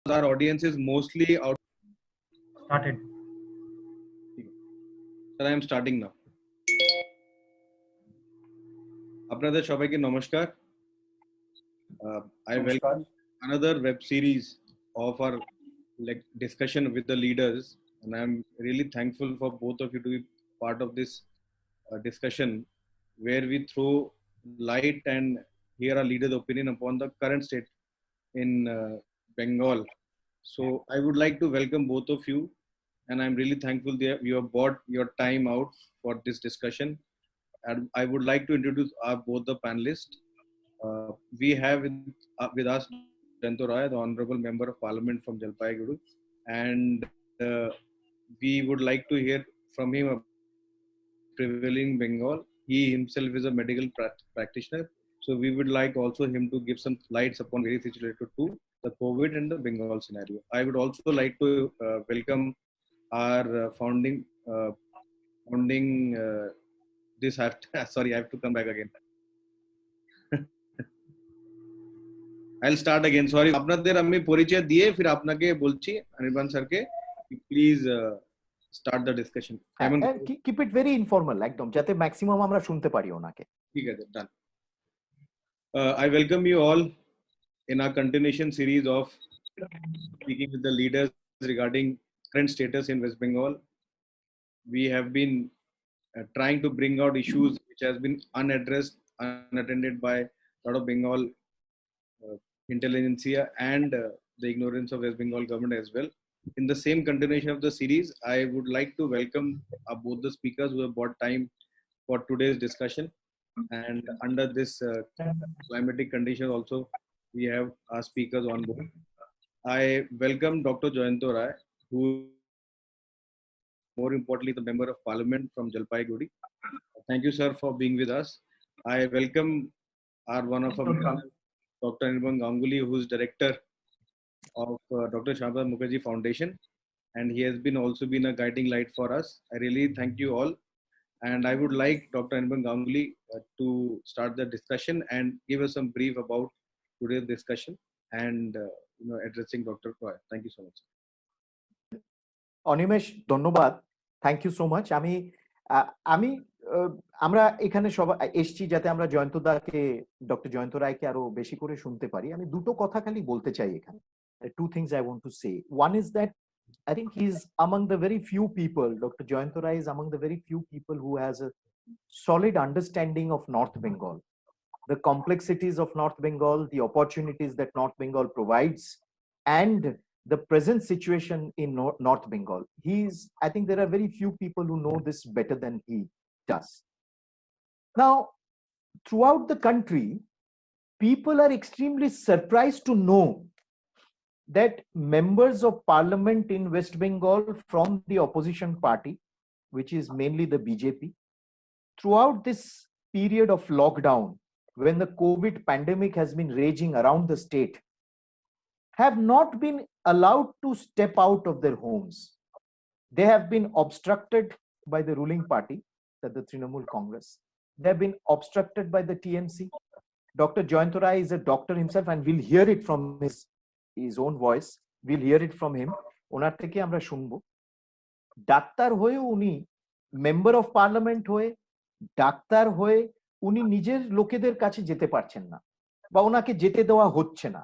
our audience is mostly out. Started. Sir, I am starting now. আপনাদের সবাইকে নমস্কার. I welcome another web series of our discussion with the leaders, and I am really thankful for both of you to be part of this discussion, where we throw light and hear our leaders' opinion upon the current state in Bengal. So I would like to welcome both of you, and I'm really thankful that you have brought your time out for this discussion. And I would like to introduce both the panelists. We have with us Jayanto Roy, the Honorable Member of Parliament from Jalpaiguri, and we would like to hear from him about prevailing Bengal. He himself is a medical practitioner, so we would like also him to give some lights upon various issues related to the COVID and the Bengal scenario. I would also like to welcome our founding. This I have sorry, I have to come back again. I'll start again. Sorry, আপনাদের আমি পরিচয় দিয়ে ফির আপনাকে বলছি অনির্বাণ স্যারকে please start the discussion. Keep it very informal, একদম যাতে ম্যাক্সিমাম আমরা শুনতে পারি ওনাকে। ঠিক আছে, done. I welcome you all in our continuation series of speaking with the leaders regarding current status in West Bengal. We have been trying to bring out issues which has been unaddressed, unattended by a lot of Bengal intelligentsia and the ignorance of West Bengal government as well. In the same continuation of the series, I would like to welcome both the speakers who have bought time for today's discussion. And under this climatic condition also, we have our speakers on board. I welcome Dr. Jayanto Roy, who more importantly the Member of Parliament from Jalpaiguri. Thank you, sir, for being with us. I welcome our one of our Dr. Anirban Ganguly, who is Director of Dr. Shyama Mukherjee Foundation, and he has also been a guiding light for us. I really thank you all, and I would like Dr. Anirban Ganguly to start the discussion and give us some brief about today's discussion and addressing Dr. Roy. Thank you so much. Animesh, ধন্যবাদ, thank you so much. আমরা এখানে সবাই এসছি যাতে আমরা doctor Jayanta রায়কে আরো বেশি করে শুনতে পারি। আমি দুটো কথা খালি বলতে চাই এখানে। Two things I want to say. One is that I think he's among the very few people, Dr. Jayanto Roy is among the very few people who has a solid understanding of North Bengal, the complexities of North Bengal, the opportunities that North Bengal provides, and the present situation in North Bengal. I think there are very few people who know this better than he does. Now, throughout the country, people are extremely surprised to know that members of parliament in West Bengal from the opposition party, which is mainly the BJP, throughout this period of lockdown, when the COVID pandemic has been raging around the state, have not been allowed to step out of their homes. They have been obstructed by the ruling party, that the Trinamool Congress. They have been obstructed by the TMC. Dr. Jayanto Roy is a doctor himself, and we'll hear it from his own voice. We'll hear it from him. ওনার থেকে আমরা শুনবো। Doctor হয়ে উনি member of parliament হয়ে doctor হয়ে উনি নিজের লোকেদের কাছে যেতে পারছেন না, বা ওনাকে যেতে দেওয়া হচ্ছে না।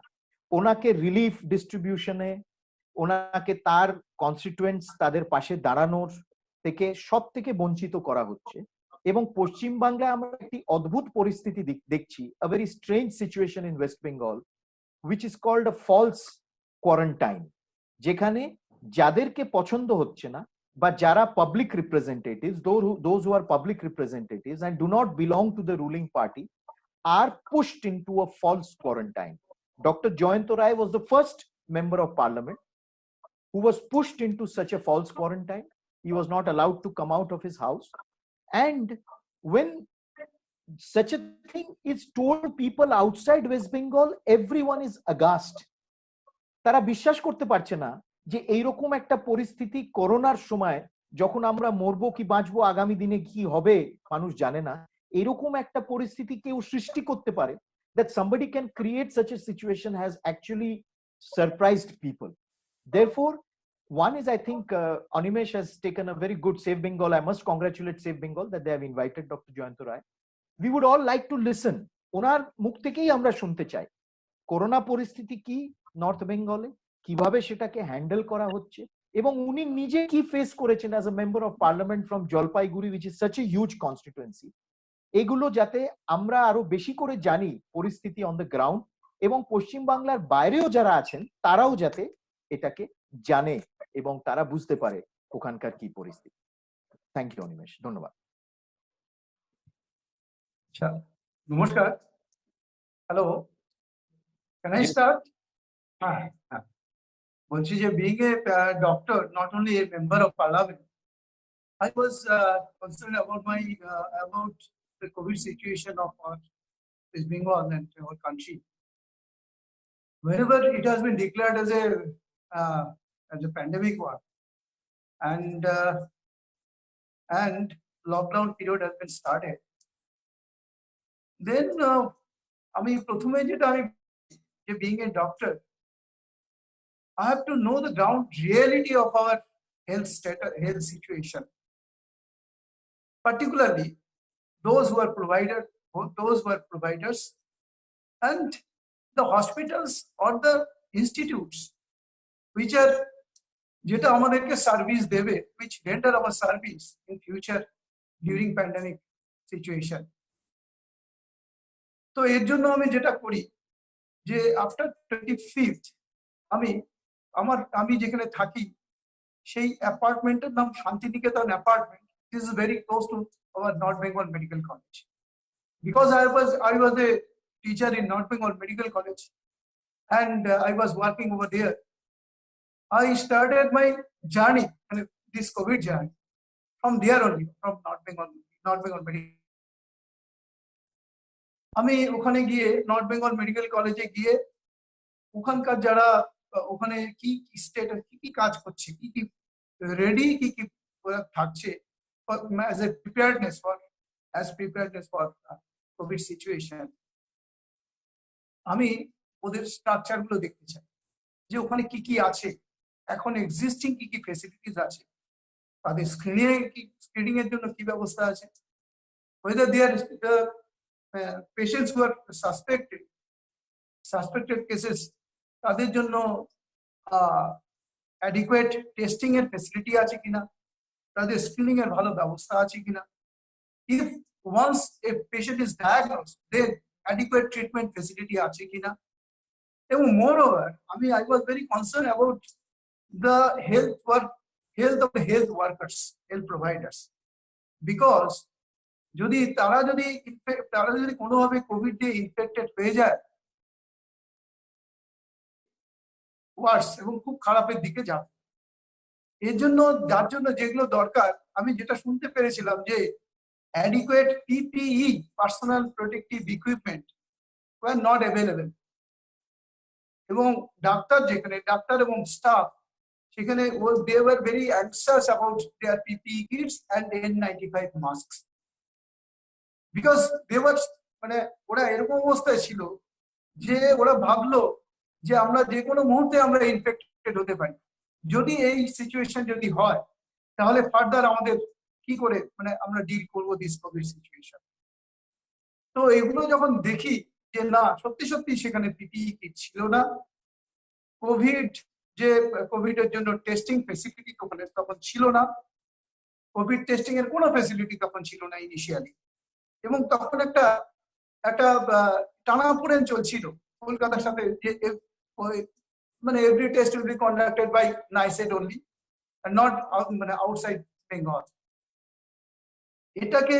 ওনাকে রিলিফ ডিস্ট্রিবিউশনে, ওনাকে তার কনস্টিটুয়েন্টস তাদের পাশে দাঁড়ানোর থেকে সব থেকে বঞ্চিত করা হচ্ছে। এবং পশ্চিম বাংলায় আমরা একটি অদ্ভুত পরিস্থিতি দেখছি, a very strange situation in West Bengal, which is called a false quarantine, যেখানে যাদেরকে পছন্দ হচ্ছে না বা যারা public representatives, those who are public representatives and do not belong to the ruling party, are pushed into a false quarantine. Dr. Jayanto Roy was the first member of parliament who was pushed into such a false quarantine. He was not allowed to come out of his house, and when such a thing is told people outside West Bengal, everyone is aghast. তারা বিশ্বাস করতে পারছে না যে এইরকম একটা পরিস্থিতি করোনার সময়, যখন আমরা মরবো কি বাঁচবো, আগামী দিনে কি হবে মানুষ জানে না, এরকম একটা পরিস্থিতি কেউ সৃষ্টি করতে পারে, that somebody can create such a situation has actually surprised people. Therefore, one is, I think, Animesh has taken a very good Save Bengal. I must congratulate Save Bengal that they have invited Dr. Jayanto Rai. We would all like to listen. ওনার মুখ থেকেই আমরা শুনতে চাই corona পরিস্থিতি কি north বেঙ্গলে, কিভাবে সেটাকে হ্যান্ডেল করা হচ্ছে, এবং উনি নিজে কি ফেস করেছেন as a member of parliament from Jalpaiguri, which is such a huge constituency. এগুলো যাতে আমরা আরো বেশি করে জানি পরিস্থিতি অন দ্য গ্রাউন্ড, এবং পশ্চিম বাংলার বাইরেও যারা আছেন তারাও যাতে এটাকে জানে এবং তারা বুঝতে পারে ওখানকার কি পরিস্থিতি। থ্যাংক ইউ অনিমেষ, ধন্যবাদ। আচ্ছা, নমস্কার, হ্যালো, ক্যান আই স্টার্ট? হ্যাঁ, বলছি যে being a doctor, not only a member of parliament, I was concerned about about the COVID situation of our West Bengal and our country. Wherever it has been declared as a pandemic one, and lockdown period has been started, then আমি প্রথমে যেটা আমি being a doctor, I have to know the ground reality of our health status, health situation, particularly those who are providers and the hospitals or the institutes which are যেটা আমাদেরকে service দেবে, which render our service in future during pandemic situation. তো এর জন্য আমি যেটা করি যে আফটার 25th আমি যেখানে থাকি সেই অ্যাপার্টমেন্টের নাম Shantiniketan apartment. This is very close to our North Bengal Medical College. Because I was a teacher in North Bengal Medical College and I was working over there. I started my journey, this COVID journey, from there only, from North Bengal Medical. আমি ওখানে গিয়ে north Bengal medical কলেজে গিয়ে ওখানকার যারা ওখানে কি status, কি কাজ করছে, কি রেডি, কি থাকছে as a preparedness for Covid situation, আমি ওদের স্ট্রাকচার গুলো দেখতে চাই যে ওখানে কি আছে, এখন এক্সিস্টিং কি ফেসিলিটিস আছে, তাদের স্ক্রিনিং এর জন্য কি ব্যবস্থা আছে, whether they are patients who are suspected cases, তাদের জন্য adequate testing এর ফেসিলিটি আছে কিনা, তাদের স্ক্রিনিং এর ভালো ব্যবস্থা আছে কিনা, if once a patient is diagnosed then adequate treatment facility আছে কিনা, এবং moreover I was very concerned about the health of the health workers, health providers, because যদি তারা যদি কোনোভাবে কোভিড দিয়ে ইনফেক্টেড হয়ে যায়, ওয়ার্স এবং খুব খারাপের দিকে যাবে। যার জন্য যেগুলো দরকার, আমি যেটা শুনতে পেরেছিলাম যে adequate PPE, personal protective equipment, were not available, এবং ডাক্তার এবং স্টাফ সেখানে they were very anxious about their PPE kits and N95 masks, because they were ওরা এরকম অবস্থায় ছিল যে ওরা ভাবলো যে আমরা যে কোনো মুহূর্তে আমরা ইনফেক্টেড হতে পারি। যদি এই সিচুয়েশন যদি হয় তাহলে ফার্দার আমাদের কি করে আমরা ডিল করবো দিস কোভিড সিচুয়েশন। তো এগুলো যখন দেখি যে না, সত্যি সেখানে পিপিই কিট ছিল না, কোভিড এর জন্য টেস্টিং ফেসিলিটি তখন ছিল না, কোভিড টেস্টিং এর কোনো ফেসিলিটি তখন ছিল না ইনিশিয়ালি, এবং তখন একটা টানাপোড়েন চলছিল কলকাতার সাথে, যে every test will be conducted by NICET only and not outside Bengal. এটাকে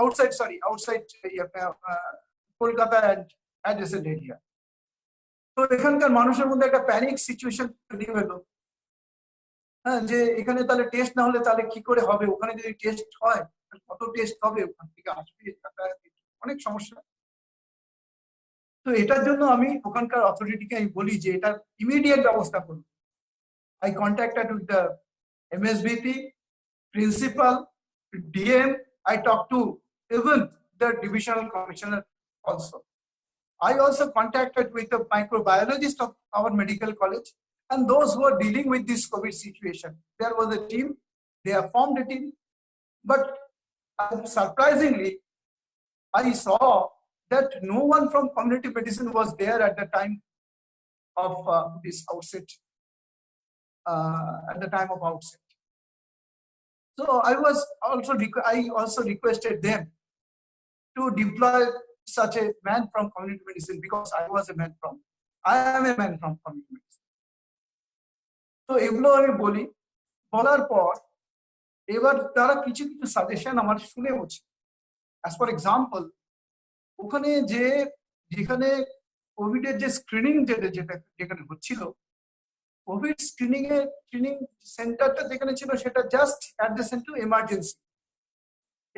outside Kolkata and adjacent area. তো এখানকার মানুষের মধ্যে একটা প্যানিক সিচুয়েশন তৈরি হলো, হ্যাঁ, যে এখানে তাহলে টেস্ট না হলে তাহলে কি করে হবে, ওখানে যদি টেস্ট হয় কত টেস্ট হবে, ওখান থেকে আসবে, অনেক সমস্যা। তো এটার জন্য আমি ওখানকার অথরিটিকে আমি বলি যে এটা ইমিডিয়েট ব্যবস্থা করুন। I contacted with the MSVP, principal, DM. I talked to even the divisional commissioner also. I also contacted with the microbiologist of our medical college and those who are dealing with this COVID situation. There was a team, they have formed a team, but surprisingly, I saw that no one from community medicine was there at the time of this outset. So I also requested them to deploy such a man from community medicine because I am a man from community medicine. তো এগুলো আমি বলার পর এবার তারা কিছু কিছু suggestion আমার শুনে হচ্ছে। অ্যাজ ফর এক্সাম্পল, ওখানে যেখানে কোভিড এর যে স্ক্রিনিং যেখানে হচ্ছিল, কোভিড স্ক্রিনিং সেন্টারটা যেখানে ছিল সেটা জাস্ট অ্যাডজেসেন্ট টু এমার্জেন্সি।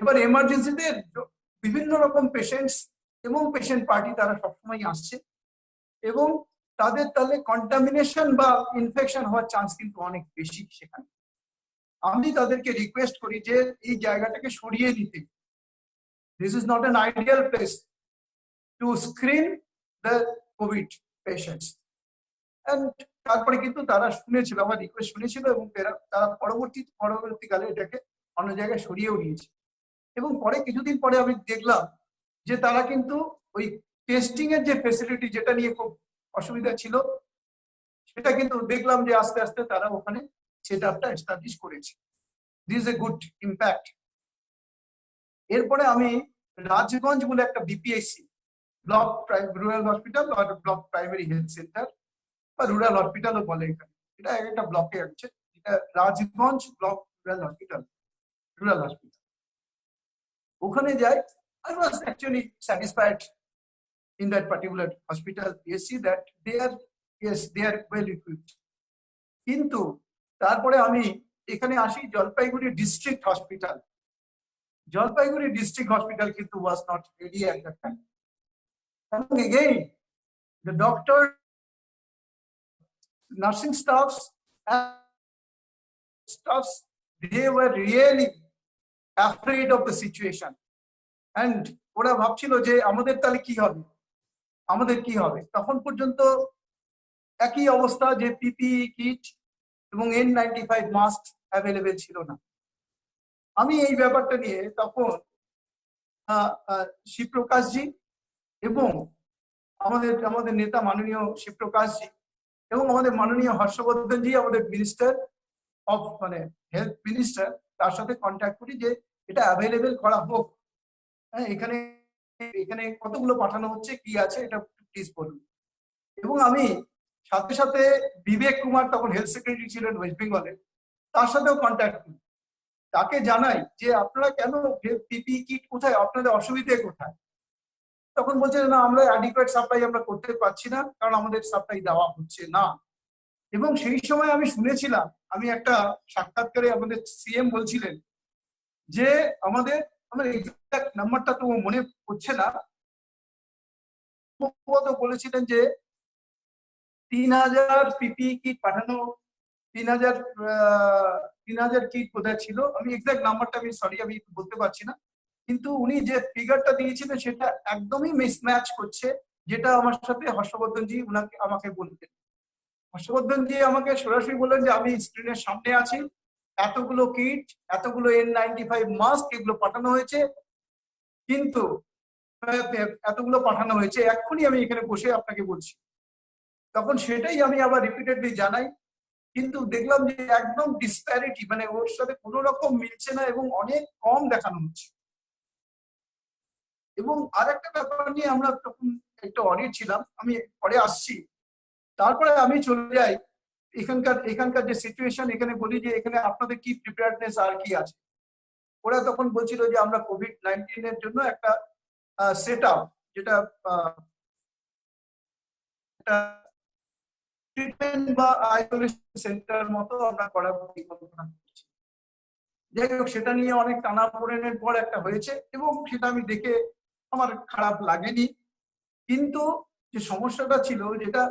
এবার এমার্জেন্সিতে বিভিন্ন রকম পেশেন্টস এবং পেশেন্ট পার্টি তারা সবসময় আসছে এবং তাহলে কন্টামিনেশন বা ইনফেকশন হওয়ার চান্স কিন্তু অনেক বেশি সেখানে। আমি তাদেরকে রিকোয়েস্ট করি যে এই জায়গাটাকে সরিয়ে নিতে। This is not an ideal place to screen the COVID patients. And তারপরে কিন্তু তারা শুনেছিল, আমার রিকোয়েস্ট শুনেছিল এবং তারা পরবর্তীকালে এটাকে অন্য জায়গায় সরিয়েও নিয়েছে। এবং পরে কিছুদিন পরে আমি দেখলাম যে তারা কিন্তু ওই টেস্টিং এর যে ফেসিলিটি যেটা নিয়ে খুব অসুবিধা ছিল সেটা কিন্তু দেখলাম যে আস্তে আস্তে তারা ওখানে সেটআপটা এস্টাবলিশ করেছে। This is a good impact. এরপরে আমি রাজগঞ্জ বলে একটা বিপিএসসি ব্লক রুরাল হসপিটাল বা ব্লক প্রাইমারি হেলথ সেন্টার বা রুরাল হসপিটালও বলে এখানে, এটা একটা ব্লকে আছে, এটা রাজগঞ্জ ব্লক রুরাল হসপিটাল। ওখানে যাই, I was actually satisfied in that particular hospital PSC that they are well equipped. কিন্তু তারপরে আমি এখানে আসি Jalpaiguri district hospital. Jalpaiguri district hospital কিন্তু was not ready at that time. And again, the doctor, nursing staffs, they were really afraid of the situation. And ওরা ভাবছিল যে আমাদের তাহলে কি হবে। তখন পর্যন্ত একই অবস্থা যে পিপিই কিট এবং N95 মাস্ক অ্যাভেলেবেল ছিল না। আমি এই ব্যাপারটা নিয়ে তখন শিবপ্রকাশজি এবং আমাদের নেতা মাননীয় শিবপ্রকাশজি এবং আমাদের মাননীয় হর্ষবর্ধনজি, আমাদের মিনিস্টার অফ হেলথ মিনিস্টার, তার সাথে কন্ট্যাক্ট করি যে এটা অ্যাভেলেবেল করা হোক। হ্যাঁ, এখানে কতগুলো পাঠানো হচ্ছে, কি আছে এটা প্লিজ বলুন। এবং আমি সাথে সাথে বিবেক কুমার, তখন হেলথ সেক্রেটারি ছিলেন ওয়েস্ট বেঙ্গলের, তার সাথেও কন্ট্যাক্ট করি। তাকে জানাই যে আপনারা কেন পিপিই কিট কোথায়, আপনাদের অসুবিধে কোথায়। তখন বলছে না, আমরা অ্যাডিকুয়েট সাপ্লাই আমরা করতে পারছি না, কারণ আমাদের সাপ্লাই দেওয়া হচ্ছে না। এবং সেই সময় আমি শুনেছিলাম, আমি একটা সাক্ষাৎকারে আমাদের সিএম বলছিলেন যে আমাদের এক্সাক্ট নাম্বারটা তো মনে পড়ছে না, বলেছিলেন যে 3000 পিপিই কিট পাঠানো, 3000 কিট কোথায় ছিল, আমি এক্সাক্ট নাম্বারটা আমি বলতে পারছি না। কিন্তু উনি যে ফিগারটা দিয়েছিলেন সেটা একদমই মিসম্যাচ করছে, যেটা আমার সাথে হর্ষবর্ধনজি আমাকে বলতেন। হর্ষবর্ধনজি আমাকে সরাসরি বললেন যে আমি স্ক্রিনের সামনে আছি, এতগুলো কিট, এতগুলো N95 মাস্ক এগুলো পাঠানো হয়েছে, কিন্তু এতগুলো পাঠানো হয়েছে, এক্ষুনি আমি এখানে বসে আপনাকে বলছি। তখন সেটাই আমি আবার রিপিটেডলি জানাই, কিন্তু দেখলাম যে একদম ডিসপ্যারিটি, ওর সাথে কোনো রকম মিলছে না এবং অনেক কম দেখানো হচ্ছে। এবং আরেকটা ব্যাপার নিয়ে আমরা তখন একটা অডিট ছিলাম, আমি পরে আসছি। তারপরে আমি চলে যাই এখানকার যে সিচুয়েশন, এখানে বলি যে এখানে আপনাদের কি প্রিপেয়ারনেস আর কি আছে। ওরা তখন বলছিল যে আমরা COVID-19 এর জন্য একটা সেট আপ, যেটা ট্রিটমেন্ট বা আইসোলেশন সেন্টার মতো আমরা করার পরিকল্পনা করছি। যাই হোক, সেটা নিয়ে অনেক টানাপোড়েনের পর একটা হয়েছে এবং সেটা আমি দেখে আমার খারাপ লাগেনি। কিন্তু যে সমস্যাটা ছিল, যেটা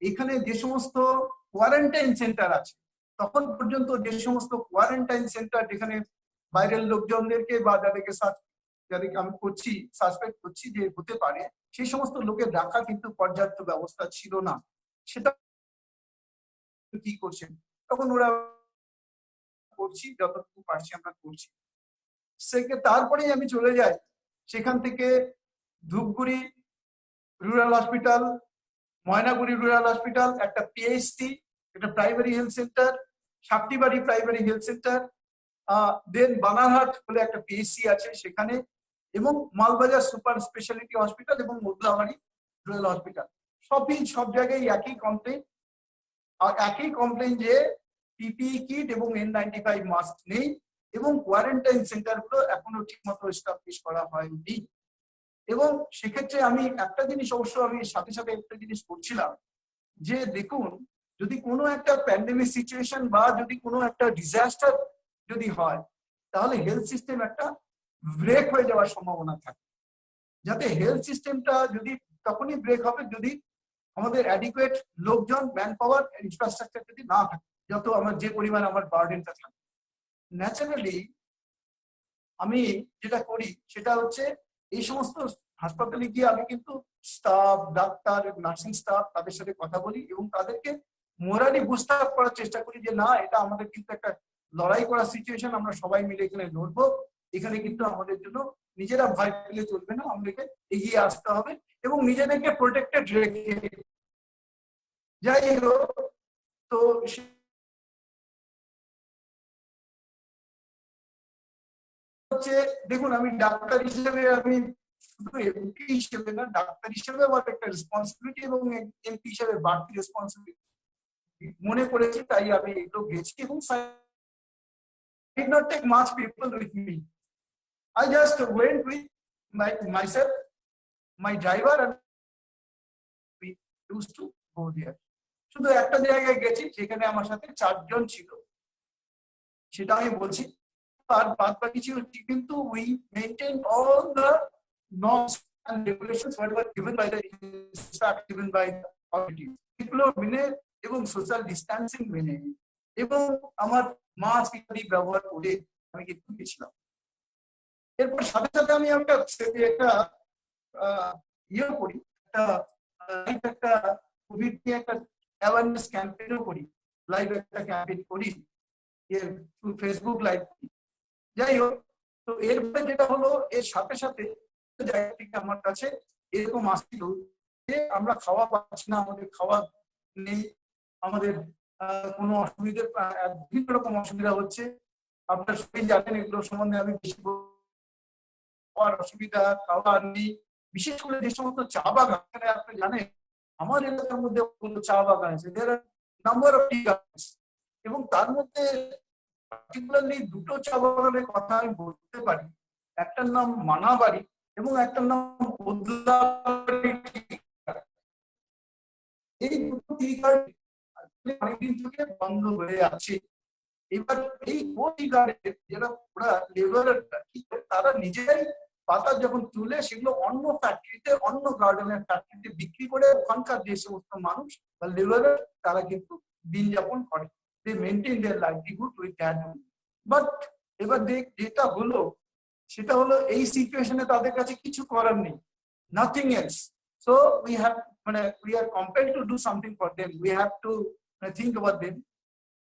এখানে যে সমস্ত কোয়ারেন্টাইন সেন্টার আছে, তখন পর্যন্ত যে সমস্ত কোয়ারেন্টাইন সেন্টার যেখানে বাইরের লোকজনদেরকে বা যাদেরকে যাদেরকে আমি করছি সাসপেক্ট করছি যে হতে পারে, সেই সমস্ত লোকের রাখা কিন্তু পর্যাপ্ত ব্যবস্থা ছিল না। সেটা কি করছেন তখন ওরা করছি, যতটুকু পারছি আমরা করছি। তারপরেই আমি চলে যাই সেখান থেকে Dhupguri rural hospital, Maynaguri rural hospital, একটা পিএইচসি, একটা primary health centre, Saptibari primary health centre, then Banarhat বলে একটা পিএইচসি আছে সেখানে, এবং মালবাজার সুপার স্পেশালিটি হসপিটাল এবং মোদলাবাড়ি রুরাল হসপিটাল। সব জায়গায় একই কমপ্লেন, আর একই কমপ্লেন যে পিপিই কিট এবং N95 মাস্ক নেই এবং কোয়ারেন্টাইন সেন্টার গুলো এখনো ঠিকমতো এস্টাবলিশ করা হয়নি। এবং সেক্ষেত্রে আমি একটা জিনিস অবশ্য আমি সাথে সাথে একটা জিনিস করছিলাম যে দেখুন, যদি কোনো একটা প্যান্ডেমিক সিচুয়েশন বা যদি কোনো একটা ডিজাস্টার যদি হয়, তাহলে হেলথ সিস্টেম একটা ব্রেক হয়ে যাওয়ার সম্ভাবনা থাকে। যাতে হেলথ সিস্টেমটা যদি তখনই ব্রেক হবে যদি আমাদের অ্যাডিকুয়েট লোকজন, ম্যান পাওয়ার, ইনফ্রাস্ট্রাকচার যদি না থাকে, যত আমার যে পরিমাণ আমার বার্ডেনটা থাকে। ন্যাচারালি আমি যেটা করি সেটা হচ্ছে এই সমস্ত হাসপাতালে গিয়ে আমি কিন্তু স্টাফ, ডাক্তার, নার্সিং স্টাফ তাদের সাথে কথা বলি এবং তাদেরকে মোরালি বুস্ট আপ করার চেষ্টা করি যে না, এটা আমাদের কিন্তু একটা লড়াই করার সিচুয়েশন, আমরা সবাই মিলে এখানে লড়বো, এখানে কিন্তু আমাদের জন্য নিজেরা ভয় পেলে চলবে না, আমাদেরকে এগিয়ে আসতে হবে এবং নিজেদেরকে প্রোটেক্টেড রেখে। যাই হোক, তো হচ্ছে দেখুন, আমি ডাক্তার হিসেবে, আমি শুধু এমপি হিসেবে না, ডাক্তার হিসেবে আমার একটা রেসপন্সিবিলিটি এবং এমপি হিসেবে বাড়তি রেসপন্সিবিলিটি মনে করেছি, তাই আমি এগুলো গেছি এবং I did not take much people with me. I just went with myself, my driver, and we used to go there. শুধু একটা জায়গায় গেছি সেখানে আমার সাথে 4 জন ছিল, সেটা আমি বলছি। আর বাদ বাকি ছিল কিন্তু we maintained all the norms and regulations whatever given by the staff, given by the authorities, এগুলো মেনে এবং সোশ্যাল ডিস্টেন্সিং মেনে এবং আমার মাস্ক ইত্যাদি ব্যবহার করে আমি কিন্তু গেছিলাম। এরপর সাথে সাথে আমি একটা ইয়ে করি, একটা কোভিড নিয়ে একটা অ্যাওয়ারনেস ক্যাম্পেইনও করি, লাইভ একটা ক্যাম্পেইন করি ফেসবুক লাইভ। যাই হোক, তো এরপরে যেটা হলো, এর সাথে সাথে জায়গা থেকে আমার কাছে এরকম আসছিল যে আমরা খাওয়া পাচ্ছি না, আমাদের খাওয়া নেই, আমাদের কোনো অসুবিধা, বিভিন্ন রকম অসুবিধা হচ্ছে। আপনারা সবাই জানেন এগুলো সম্বন্ধে আমি বেশি খাওয়ার অসুবিধা, খাওয়ার নেই, বিশেষ করে যে সমস্ত চা বাগান, আপনি জানেন আমার এলাকার মধ্যে চা বাগান আছে, নাম্বার অফ টি গার্ডেন্স, এবং তার মধ্যে পার্টিকুলারলি দুটো চা বাগানের কথা আমি বলতে পারি, একটার নাম মানাবাড়ি এবং একটার নাম বদলাবাড়ি। এই দুটো টি গার্ডেন অনেকদিন থেকে বন্ধ হয়ে আছে। এবার এই টি গার্ডেন যারা ওরা লেবারাররা কি করে, তারা নিজেরাই পাতা যখন তুলে সেগুলো অন্য ফ্যাক্টরিতে, অন্য গার্ডেনের ফ্যাক্টরিতে বিক্রি করে ওখানকার যে সমস্ত মানুষ বা লেবারার তারা কিন্তু দিন যাপন করে, they maintain their livelihood with that. But এবার যেটা হলো সেটা হলো এই সিচুয়েশনে তাদের কাছে কিছু করার নেই, nothing else. So we are compelled to do something for them, we have to think about them।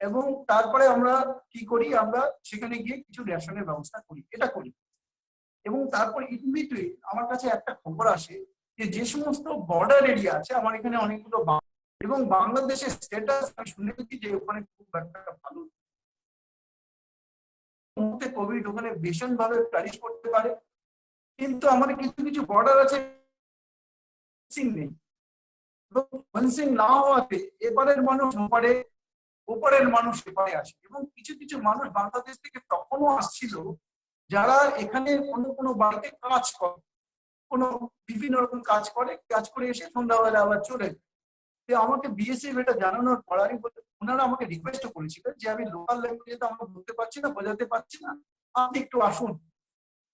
এবং তারপরে আমরা কি করি, আমরা সেখানে গিয়ে কিছু রেশনের ব্যবস্থা করি, এটা করি। এবং তারপর ইন বিটুইন আমার কাছে একটা খবর আসে যে সমস্ত বর্ডার এরিয়া আছে, আমার এখানে অনেকগুলো এবং বাংলাদেশের স্ট্যাটাস আমি শুনেছি যে ওখানে খুব একটা ভালো মুহূর্তে কোভিড ওখানে ভীষণ ভাবে ফ্লারিশ করতে পারে, কিন্তু আমাদের কিছু কিছু বর্ডার আছে নেই, ফেন্সিং না হওয়াতে এপারের মানুষ ওপারে, ওপারের মানুষ এপারে আসে। এবং কিছু কিছু মানুষ বাংলাদেশ থেকে তখনও আসছিল যারা এখানে কোনো বাড়িতে কাজ করে, কোনো বিভিন্ন রকম কাজ করে এসে সন্ধ্যাবেলা আবার চলে যায়। আমাকে বিএসএফ এটা জানানোর পড়ারই ওনারা আমাকে রিকোয়েস্ট করেছিলেন যে আমি লোকাল ল্যাঙ্গুয়েজে তো আমরা বলতে পারছি না, বোঝাতে পারছি না, আপনি একটু আসুন,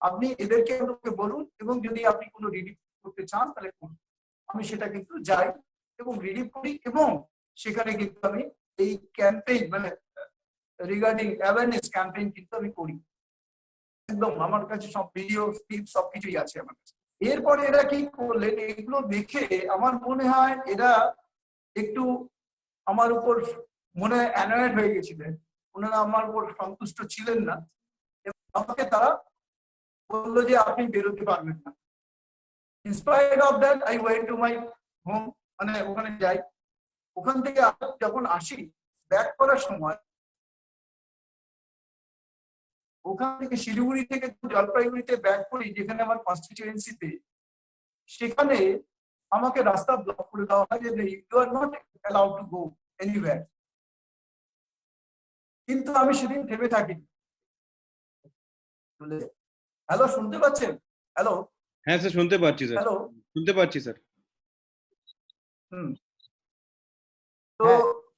আপনি এদেরকে বলুন এবং যদি আপনি কোনো রিলিফ করতে চান তাহলে করুন। আমি সেটা কিন্তু যাই এবং রিলিফ করি এবং সেখানে কিন্তু আমি এই ক্যাম্পেইন রিগার্ডিং অ্যাওয়ারনেস ক্যাম্পেইন কিন্তু আমি করি। একদম আমার কাছে সব ভিডিও ক্লিপ সবকিছুই আছে আমার কাছে। এরপরে এরা কি করলেন, এগুলো দেখে আমার মনে হয় এরা একটু আমার উপর মনে হয় অ্যানয়েড হয়ে গেছিলেন, ওনারা আমার উপর সন্তুষ্ট ছিলেন না এবং আমাকে তারা বললো যে আপনি বেরোতে পারবেন না। Inspired of that I went to my home, মানে ওখানে যাই। ওখান থেকে যখন আসি ব্যাক করার সময়, ওখান থেকে শিলিগুড়ি থেকে জলপাইগুড়িতে ব্যাক করি যেখানে আমার কনস্টিটিউয়েন্সিতে, সেখানে আমাকে রাস্তা ব্লক করে দেওয়া হয় যে you are not allowed to go anywhere. কিন্তু আমি সেদিন থেমে থাকি। হ্যালো, শুনতে পাচ্ছেন? হ্যালো? হ্যাঁ স্যার, শুনতে পাচ্ছি স্যার, হ্যালো? শুনতে পাচ্ছি স্যার। তো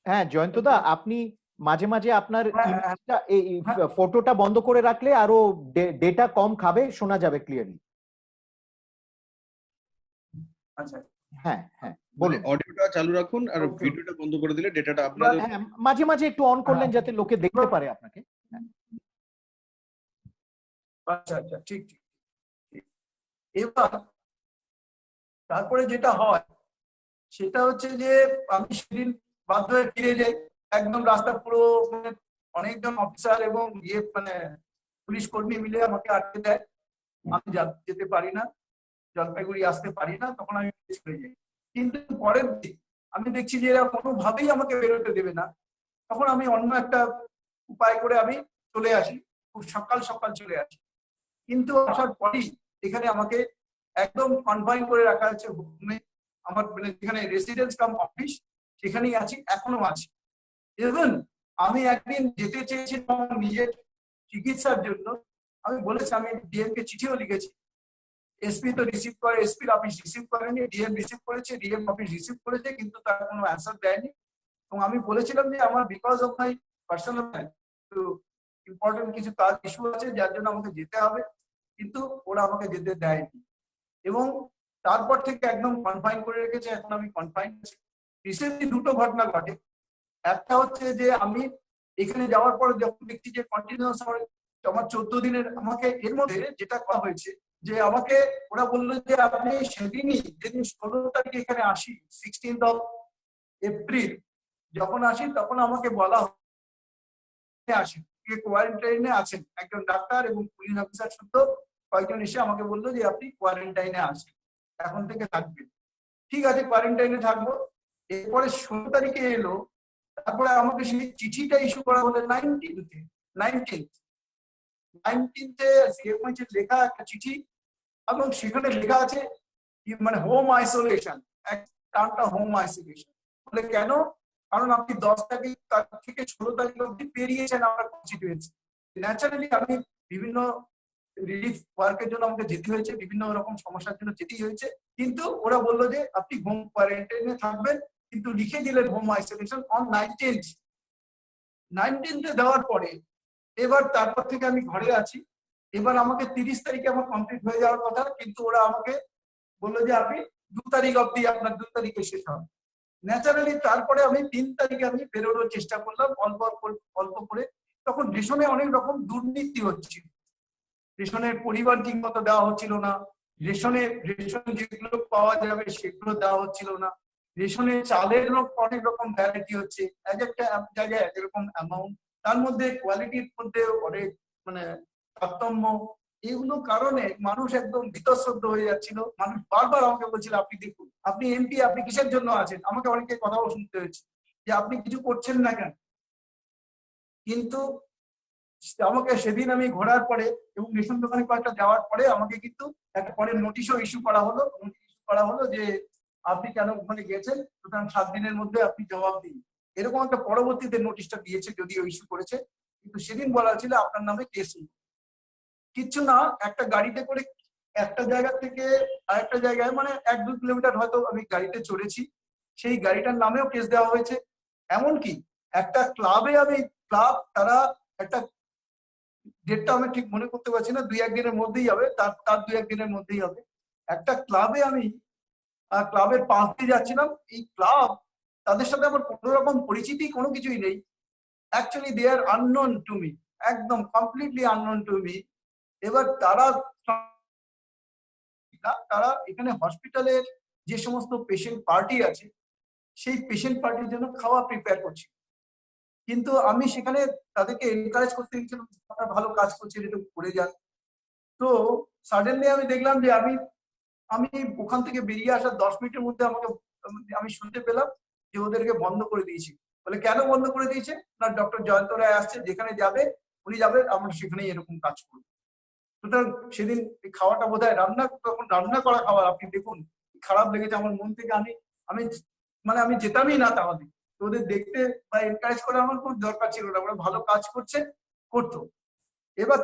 হ্যাঁ জয়ন্তদা, আপনি মাঝে মাঝে আপনার হ্যাঁ, ইমেজটা এই ফটোটা বন্ধ করে রাখলে আরো ডেটা কম খাবে, শোনা যাবে ক্লিয়ারলি। আচ্ছা, হ্যাঁ হ্যাঁ বলুন। অডিওটা চালু রাখুন আর Okay. ভিডিওটা বন্ধ করে দিলে ডেটাটা আপনাদের। হ্যাঁ মাঝে মাঝে একটু অন করলেন যাতে লোকে দেখতে পারে আপনাকে। আচ্ছা আচ্ছা, ঠিক ঠিক ঠিক। এবার তারপরে যেটা হয় সেটা হচ্ছে যে আমি সেদিন বাধ্য হয়ে ফিরে যাই। একদম রাস্তা পুরো মানে অনেকজন অফিসার এবং মানে পুলিশ কর্মী মিলে আমাকে আটকে দেয়, আমি যেতে পারি না, জলপাইগুড়ি আসতে পারি না, তখন আমি চলে যাই। কিন্তু পরের দিন আমি দেখছি যে এরা কোনোভাবেই আমাকে বেরোতে দেবে না, তখন আমি অন্য একটা উপায় করে আমি চলে আসি, খুব সকাল সকাল চলে আসি। কিন্তু আসার পরেই এখানে আমাকে একদম কনফাইন করে রাখা হয়েছে হোমে, আমার মানে যেখানে রেসিডেন্স কাম অফিস সেখানেই আছি, এখনো আছি। ইভেন আমি একদিন যেতে চেয়েছিলাম আমার নিজের চিকিৎসার জন্য, আমি বলেছি, আমি ডিএম কে চিঠিও লিখেছি, এসপি তো রিসিভ করে, এসপির অফিস রিসিভ করেনি, ডিএম রিসিভ করেছে, ডিএম অফিস রিসিভ করেছে, কিন্তু তার কোনো অ্যান্সার দেয়নি। এবং আমি বলেছিলাম যে আমার because of my personal important কিছু কাজ ইস্যু আছে যার জন্য আমাকে যেতে হবে, কিন্তু ওরা আমাকে যেতে দেয়নি। এবং তারপর থেকে একদম কনফাইন করে রেখেছে, এখন আমি কনফাইন আছি। রিসেন্টলি দুটো ঘটনা ঘটে। একটা হচ্ছে যে আমি এখানে যাওয়ার পর যখন দেখছি যে কন্টিনিউয়াস আমার 14 দিনের, আমাকে এর মধ্যে যেটা করা হয়েছে যে আমাকে ওরা বললো যে আপনি সেদিনই, যেদিন 16 তারিখে এখানে আসি, 16th of April যখন আসি, তখন আমাকে বলা আসেন কোয়ারেন্টাইনে আছেন একজন ডাক্তার এবং পুলিশ অফিসার শুদ্ধ কয়েকজন এসে আমাকে বললো যে আপনি কোয়ারেন্টাইনে আছেন, এখন থেকে থাকবেন। ঠিক আছে, কোয়ারেন্টাইনে থাকবো। এরপরে 16 তারিখে এলো, তারপরে আমাকে সেই চিঠিটা ইস্যু করা হলো 19th লেখা একটা চিঠি, এবং সেখানে লেখা আছে মানে হোম আইসোলেশন, টার্মটা হোম আইসোলেশন। বলে কেন? কারণ আপনি 10 তারিখ থেকে 16 তারিখ অব্দি পেরিয়েছেন আমার কনস্টিটিউয়েন্সি। ন্যাচারালি আমি বিভিন্ন রিলিফ ওয়ার্কের জন্য আমাকে যেতে হয়েছে, বিভিন্ন রকম সমস্যার জন্য যেতেই হয়েছে, কিন্তু ওরা বললো যে আপনি হোম কোয়ারেন্টাইনে থাকবেন, কিন্তু লিখে দিলেন হোম আইসোলেশন অন 19th দেওয়ার পরে এবার তারপর থেকে আমি ঘরে আছি। এবার আমাকে 30 তারিখে আমার কমপ্লিট হয়ে যাওয়ার কথা, কিন্তু ওরা আমাকে বললো যে আপনি 2 তারিখ অব্দি, আপনার 2 তারিখে শেষ হবে। ন্যাচারালি তারপরে আমি 3 তারিখে আমি বেরোনোর চেষ্টা করলাম অল্প অল্প করে। তখন রেশনে অনেক রকম দুর্নীতি হচ্ছিল, রেশনের পরিবার ঠিক মতো দেওয়া হচ্ছিল না, রেশন যেগুলো পাওয়া যাবে সেগুলো দেওয়া হচ্ছিল না, রেশনের চালের অনেক রকম ভ্যারাইটি হচ্ছে, এক একটা জায়গায় এক রকম অ্যামাউন্ট, তার মধ্যে কোয়ালিটির মধ্যে অনেক মানে তারতম্য। এগুলো কারণে মানুষ একদম বিতশ্রদ্ধ হয়ে যাচ্ছিল। মানুষ বারবার আমাকে বলছিল আপনি দেখুন, আপনি এমপি, আপনি কিসের জন্য আছেন? আমাকে অনেকে কথাও শুনতে হয়েছে যে আপনি কিছু করছেন না কেন। কিন্তু আমাকে সেদিন আমি ঘোরার পরে এবং রেশন দোকানে কয়েকটা যাওয়ার পরে আমাকে কিন্তু একটা পরে নোটিশও ইস্যু করা হলো যে আপনি কেন ওখানে গেছেন, সুতরাং 7 দিনের মধ্যে আপনি জবাব দিন। এরকম একটা পরবর্তীতে নোটিশটা দিয়েছে, যদিও ইস্যু করেছে, কিন্তু সেদিন বলা ছিল আপনার নামে কেস। কিচ্ছু না, একটা গাড়িতে করে একটা জায়গা থেকে আরেকটা জায়গায় মানে 1-2 কিলোমিটার হয়তো আমি গাড়িতে চড়েছি, সেই গাড়িটার নামেও কেস দেওয়া হয়েছে। এমনকি একটা ক্লাবে তারা একটা ডেটটা আমি ঠিক মনে করতে পারছি না, 2-1 দিনের মধ্যেই হবে, তার 2-1 দিনের মধ্যেই হবে। একটা ক্লাবে আমি ক্লাবের পাশ দিয়ে যাচ্ছিলাম, এই ক্লাব, তাদের সাথে আমার কোনো রকম পরিচিতি কোনো কিছুই নেই, actually they are unknown to me, একদম কমপ্লিটলি আননোন টু মি। এবার তারা তারা এখানে হসপিটালের যে সমস্ত পেশেন্ট পার্টি আছে সেই পেশেন্ট পার্টির জন্য খাওয়া প্রিপেয়ার করছি, কিন্তু আমি সেখানে তাদেরকে এনকারেজ করতে গেছিলাম, আপনারা ভালো কাজ করছেন, এটা করে যান। তো সাডেনলি আমি দেখলাম যে আমি আমি ওখান থেকে বেরিয়ে আসার 10 মিনিটের মধ্যে আমি শুনতে পেলাম যে ওদেরকে বন্ধ করে দিয়েছি। বলে কেন বন্ধ করে দিয়েছে? না, ডক্টর জয়ন্ত রায় আসছে, যেখানে যাবে উনি যাবে, আমরা সেখানেই এরকম কাজ করবো। সুতরাং সেদিন এই খাওয়াটা বোধহয় তখন রান্না করা খাবার, আপনি দেখুন খারাপ লেগেছে আমার মন থেকে। আমি আমি মানে আমি যেতামই না তাহলে। তো ওদের দেখতে বা এনকারেজ করা আমার কোনো দরকার ছিল না, ওরা ভালো কাজ করছে, করতো। এবার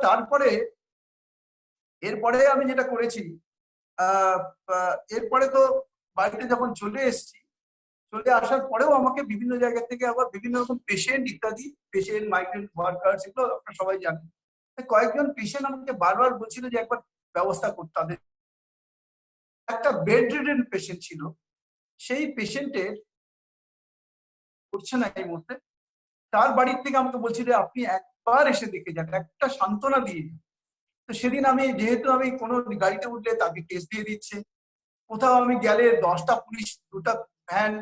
এরপরে আমি যেটা করেছি, এরপরে তো বাড়িতে যখন চলে এসেছি, চলে আসার পরেও আমাকে বিভিন্ন জায়গা থেকে আবার বিভিন্ন রকম পেশেন্ট ইত্যাদি, পেশেন্ট, মাইগ্রেন্ট ওয়ার্কার্স, এগুলো আপনারা সবাই জানেন। কয়েকজন পেশেন্ট আমাকে বারবার বলছিল যে একবার ব্যবস্থা করতে হবে। একটা বেড রিডেন পেশেন্ট ছিল, সেই পেশেন্টের করছে না এই মুহূর্তে, তার বাড়ির থেকে আমাকে বলছিল আপনি একবার এসে দেখে যান, একটা সান্ত্বনা দিয়ে। তো সেদিন আমি, যেহেতু আমি কোনো গাড়িতে উঠলে তাকে টেস্ট দিয়ে দিচ্ছে, কোথাও আমি গেলে 10টা পুলিশ, 2টা ভ্যান,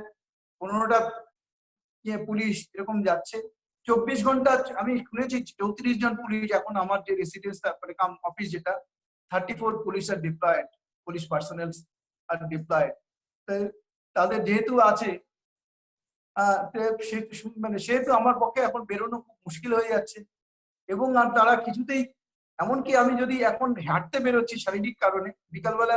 15টা পুলিশ এরকম যাচ্ছে 24 ঘন্টা। আমি শুনেছি 34 জন পুলিশ এখন আমার যে রেসিডেন্স, তারপরে অফিস যেটা, 34 পুলিশ আর ডিপ্লয়েড, পুলিশ পার্সোনেল আর ডিপ্লয়েড। তাদের যেহেতু আছে, মানে সেহেতু আমার পক্ষে এখন বেরোনো খুব মুশকিল হয়ে যাচ্ছে। এবং আর তারা কিছুতেই, এমনকি আমি যদি এখন হাঁটতে বেরোচ্ছি শারীরিক কারণে, বিকালবেলা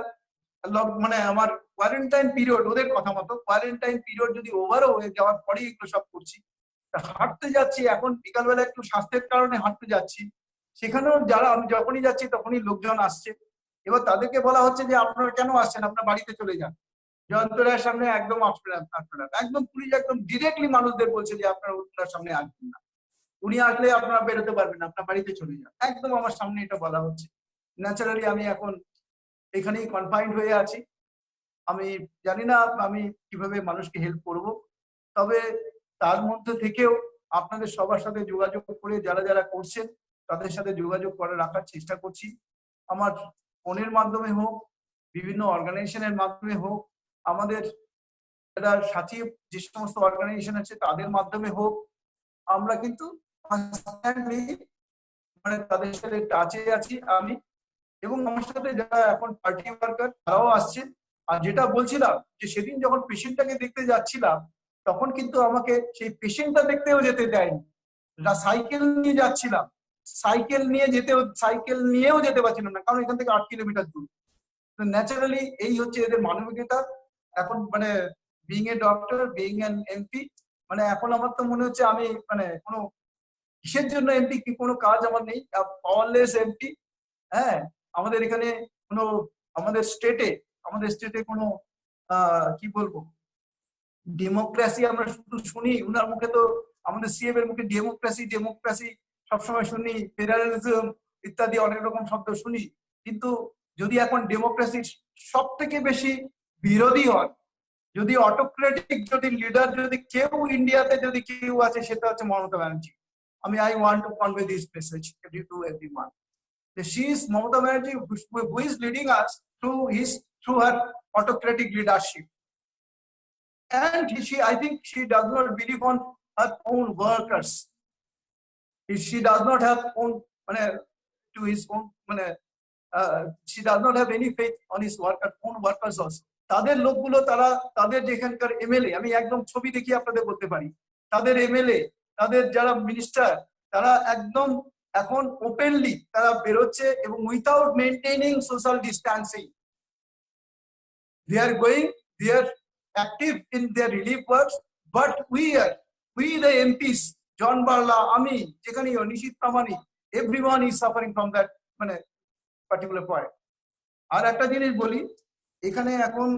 মানে আমার কোয়ারেন্টাইন পিরিয়ড, ওদের কথা মতো কোয়ারেন্টাইন পিরিয়ড যদি ওভারও হয়ে যাওয়ার পরেই এগুলো সব করছি, হাঁটতে যাচ্ছি এখন বিকালবেলা একটু স্বাস্থ্যের কারণে হাঁটতে যাচ্ছি, সেখানেও যারা, আমি যখনই যাচ্ছি তখনই লোকজন আসছে। এবার তাদেরকে বলা হচ্ছে যে আপনারা কেন আসছেন, আপনার বাড়িতে চলে যান। জয়ন্ত রায়ের সামনে একদম আপনারা একদম পুলিশ একদম ডিরেক্টলি মানুষদের বলছে যে আপনারা ওনার সামনে আসবেন না, উনি আসলে আপনারা বেরোতে পারবেন না, আপনার বাড়িতে চলে যান, একদম আমার সামনে এটা বলা হচ্ছে। ন্যাচারালি আমি এখন এখানেই কনফাইন্ড হয়ে আছি। আমি জানি না আমি কিভাবে মানুষকে হেল্প করব, তবে তার মধ্যে থেকেও আপনাদের সবার সাথে যোগাযোগ করে, যারা যারা করছেন তাদের সাথে যোগাযোগ করে রাখার চেষ্টা করছি। আমার ফোনের মাধ্যমে হোক, বিভিন্ন অর্গানাইজেশনের মাধ্যমে হোক, আমাদের যারা সাথী যে সমস্ত অর্গানাইজেশন আছে তাদের মাধ্যমে হোক, আমরা কিন্তু মানে তাদের সাথে টাচে আছি আমি, এবং আমার সাথে যারা এখন পার্টি ওয়ার্কার তারাও আসছে। আর যেটা বলছিলাম যে সেদিন যখন পেশেন্টটাকে দেখতে যাচ্ছিলাম, তখন কিন্তু আমাকে সেই পেশেন্টটা দেখতেও যেতে দেয়নি। সাইকেল নিয়ে যাচ্ছিলাম, সাইকেল নিয়েও যেতে পারছিলাম না, কারণ এখান থেকে 8 কিলোমিটার দূর। তো ন্যাচারালি এই হচ্ছে এদের মানবিকতা। এখন মানে being a doctor, being N MP, মানে এখন আমার তো মনে হচ্ছে আমি মানে কোনো কিসের জন্য এমপি, কি কোনো কাজ আমার নেই, পাওয়ারলেস এমপি। হ্যাঁ, আমাদের এখানে কোনো, আমাদের স্টেটে কোনো কি বলবো, ডেমোক্রেসি আমরা শুধু শুনি উনার মুখে। তো আমাদের সিএম এর মুখে ডেমোক্রেসি সবসময় শুনি, ফেডারেলিজম ইত্যাদি অনেক রকম শব্দ শুনি, কিন্তু যদি এখন ডেমোক্রেসির সব থেকে বেশি বিরোধী হয়, যদি অটোক্রেটিক যদি লিডার যদি কেউ ইন্ডিয়াতে যদি কেউ আছে, সেটা হচ্ছে Mamata Banerjee. I want to convey this message to everyone. She is Mamata Banerjee, who is leading us through her autocratic leadership. And I think she does not believe on her own workers. She does not have to his own, she does not have any faith on his own workers also. তাদের লোকগুলো, তাদের যেখানকার MLA, আমি একদম ছবি দেখিয়ে আপনাদের বলতে পারি, তাদের এমএলএ, তাদের যারা মিনিস্টার, তারা একদম এখন ওপেনলি তারা বেরোচ্ছে এবং without maintaining social distancing they are active in their relief works. But we the MPs, John Barla, আমি, যেখানে নিশীথ প্রামাণিক, everyone is suffering from that particular point. আর একটা জিনিস বলি এখানে, এখন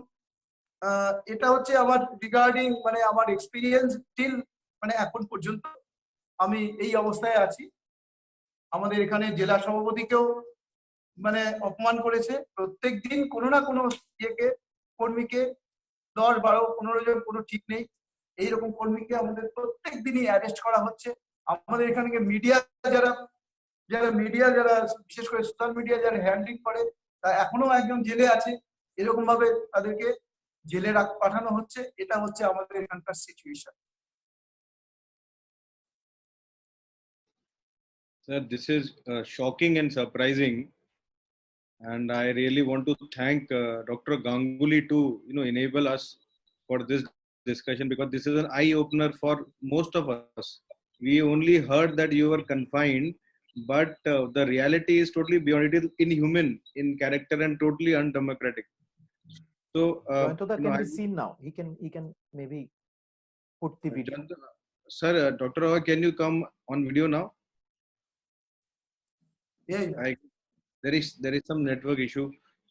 এটা হচ্ছে আমার রিগার্ডিং আমার এক্সপিরিয়েন্স টিল এখন পর্যন্ত আমি এই অবস্থায় আছি। আমাদের এখানে জেলা সভাপতিকেও অপমান করেছে, প্রত্যেকদিন কোনো না কোনো কর্মীকে 10, 12, 15 জন, কোনো ঠিক নেই, এইরকম কর্মীকে আমাদের প্রত্যেক দিনই অ্যারেস্ট করা হচ্ছে। আমাদের এখানে মিডিয়া যারা যারা মিডিয়া, যারা বিশেষ করে সোশ্যাল মিডিয়া যারা হ্যান্ডলিং করে, তারা এখনো একজন জেলে আছে, এরকম ভাবে তাদেরকে জেলে পাঠানো হচ্ছে। এটা হচ্ছে আমাদের এখানকার situation. Sir, this is shocking and surprising, and I really want to thank Dr. Ganguly to enable us for this discussion, because this is an eye opener for most of us. We only heard that you were confined, but the reality is totally beyond. It is inhuman in character and totally undemocratic. So, Joyantoda can be seen now. He can maybe put the video. Sir, Dr. Roy, can you come on video now? Yeah. There is some network issue,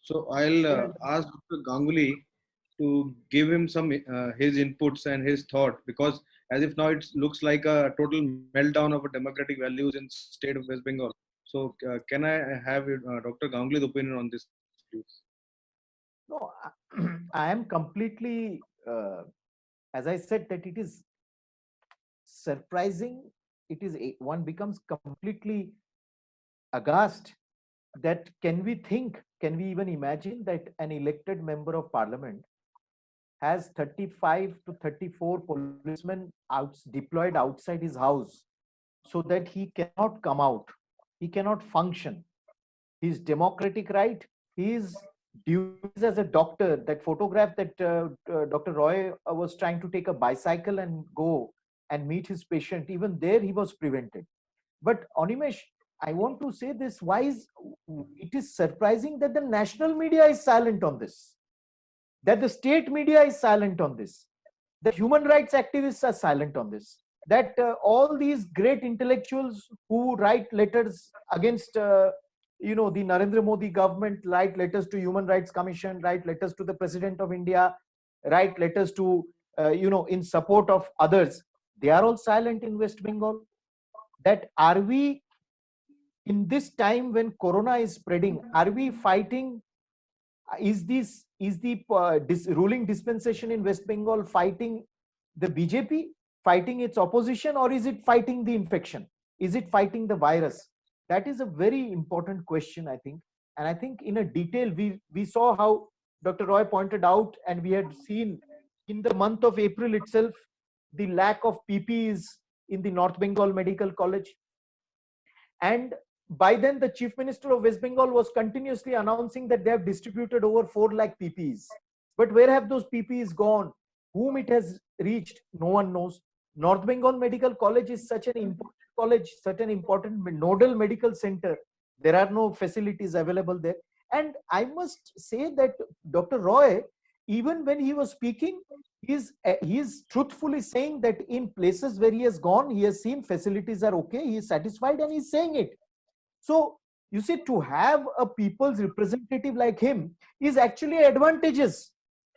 so I'll ask Dr. Ganguly to give him some his inputs and his thought, because as if now it looks like a total meltdown of democratic values in state of West Bengal. So can I have Dr. Ganguly's opinion on this, please? No, I am completely, as I said, that it is surprising. It is one becomes completely aghast that can we even imagine that an elected member of parliament has 35 to 34 policemen deployed outside his house so that he cannot come out, he cannot function his democratic right, his duties as a doctor. That photograph that Dr. Roy was trying to take a bicycle and go and meet his patient, even there he was prevented. But Animesh, I want to say this, why it is surprising that the national media is silent on this, that the state media is silent on this, that human rights activists are silent on this, that all these great intellectuals who write letters against the Narendra Modi government, write letters to Human Rights Commission, write letters to the President of India, write letters to in support of others, they are all silent in West Bengal. That are we, in this time when corona is spreading, are we fighting, is the ruling dispensation in West Bengal fighting the BJP, fighting its opposition, or is it fighting the infection, is it fighting the virus? That is a very important question, I think. And I think in a detail we saw how Dr. Roy pointed out, and we had seen in the month of April itself the lack of PPEs in the North Bengal Medical College. And by then the Chief Minister of West Bengal was continuously announcing that they have distributed over 4 lakh PPEs. But where have those PPEs gone? Whom it has reached? No one knows. North Bengal Medical College is such an important college, such an important nodal medical center. There are no facilities available there. And I must say that Dr. Roy, even when he was speaking, he is truthfully saying that in places where he has gone, he has seen facilities are okay, he is satisfied, and he's saying it. So you see, to have a people's representative like him is actually advantageous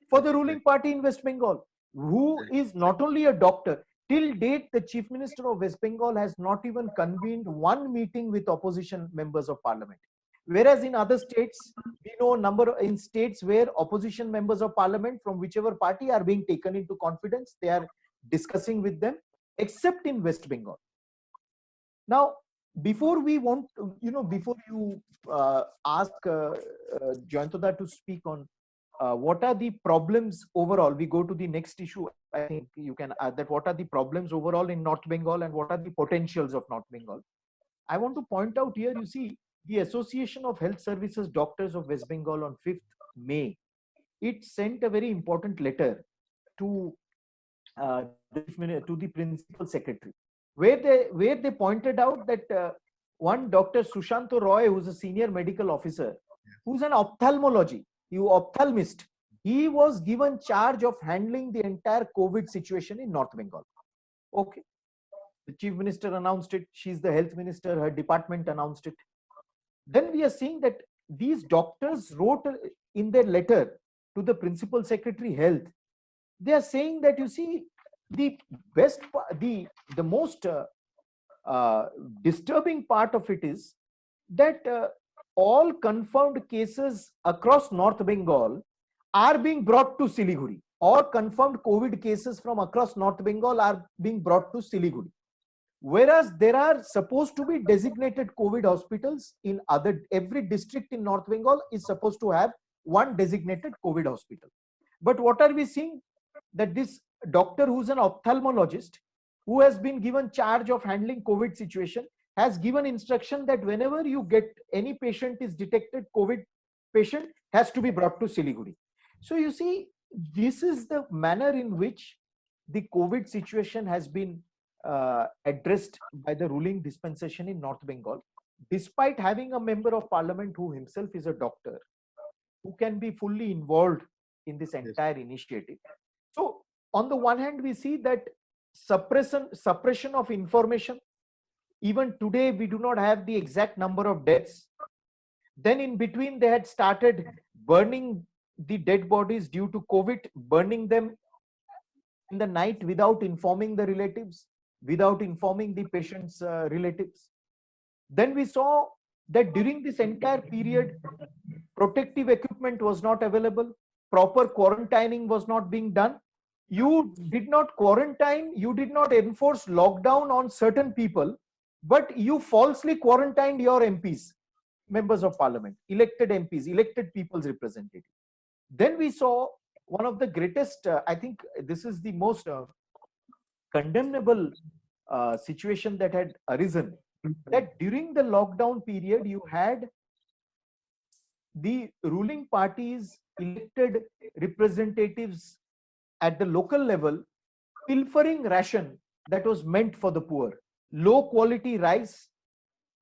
for the ruling party in West Bengal, who is not only a doctor. Till date, the Chief Minister of West Bengal has not even convened one meeting with opposition members of parliament. Whereas in other states, we know a number in states where opposition members of parliament from whichever party are being taken into confidence, they are discussing with them, except in West Bengal. Now, before we want to, before you ask Joyantoda to speak on what are the problems overall, we go to the next issue. I think you can add that what are the problems overall in North Bengal and what are the potentials of North Bengal. I want to point out here, you see, the Association of Health Services Doctors of West Bengal on 5th May, it sent a very important letter to the principal secretary, where they pointed out that one Dr. Sushanto Roy, who's a senior medical officer, who's an ophthalmist, he was given charge of handling the entire COVID situation in North Bengal. Okay, the Chief Minister announced it, she's the health minister, her department announced it. Then we are seeing that these doctors wrote in their letter to the principal secretary health, they are saying that, you see, the most disturbing part of it is that all confirmed cases across North Bengal are being brought to Siliguri. All confirmed COVID cases from across North Bengal are being brought to Siliguri. Whereas there are supposed to be designated COVID hospitals in every district in North Bengal is supposed to have one designated COVID hospital. But what are we seeing? That this doctor who's an ophthalmologist, who has been given charge of handling COVID situation, has given instruction that whenever you get any patient is detected COVID patient has to be brought to Siliguri. So you see, this is the manner in which the COVID situation has been addressed by the ruling dispensation in North Bengal, despite having a member of parliament who himself is a doctor, who can be fully involved in this entire initiative. So on the one hand, we see that suppression of information. Even today, we do not have the exact number of deaths. Then in between, they had started burning the dead bodies due to COVID, burning them in the night without informing the relatives, without informing the patient's relatives. Then we saw that during this entire period, protective equipment was not available, proper quarantining was not being done. You did not quarantine, you did not enforce lockdown on certain people, but you falsely quarantined your MPs, members of parliament, elected MPs, elected people's representatives. Then we saw one of the greatest, I think this is the most condemnable situation that had arisen, that during the lockdown period, you had the ruling party's elected representatives at the local level pilfering ration that was meant for the poor. Low quality rice,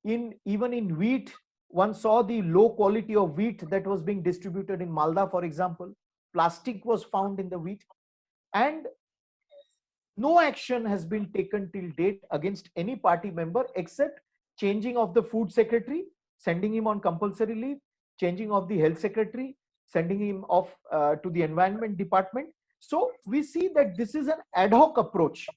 even in wheat, one saw the low quality of wheat that was being distributed in Malda, for example. Plastic was found in the wheat, and no action has been taken till date against any party member except changing of the food secretary, sending him on compulsory leave, changing of the health secretary, sending him off to the environment department. So we see that this is an ad hoc approach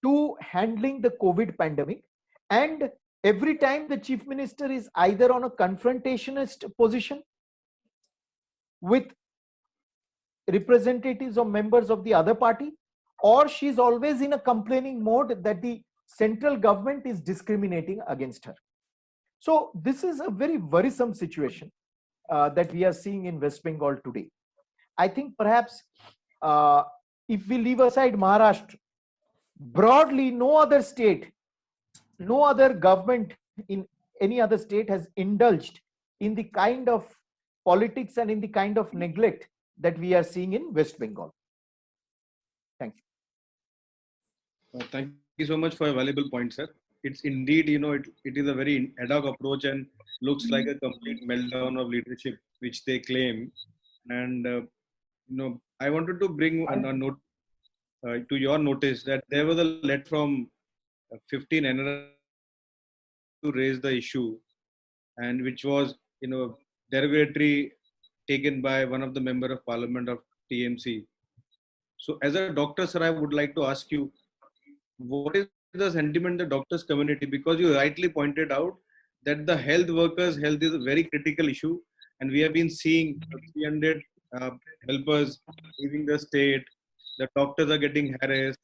to handling the COVID pandemic, and every time the chief minister is either on a confrontationist position with representatives or members of the other party, or she's always in a complaining mode that the central government is discriminating against her. So this is a very worrisome situation that we are seeing in West Bengal today. I think perhaps if we leave aside Maharashtra, broadly no other state, no other government in any other state has indulged in the kind of politics and in the kind of neglect that we are seeing in West Bengal. Thank you. Thank you so much for a valuable point, sir. It's indeed, it is a very ad hoc approach and looks like a complete meltdown of leadership, which they claim. And, I wanted to bring a note to your notice that there was a letter from 15 NRI to raise the issue, and which was, derogatory taken by one of the member of parliament of TMC. So as a doctor, sir, I would like to ask you, what is the sentiment of the doctors community? Because you rightly pointed out that the health workers' health is a very critical issue, and we have been seeing 300 helpers leaving the state. The doctors are getting harassed,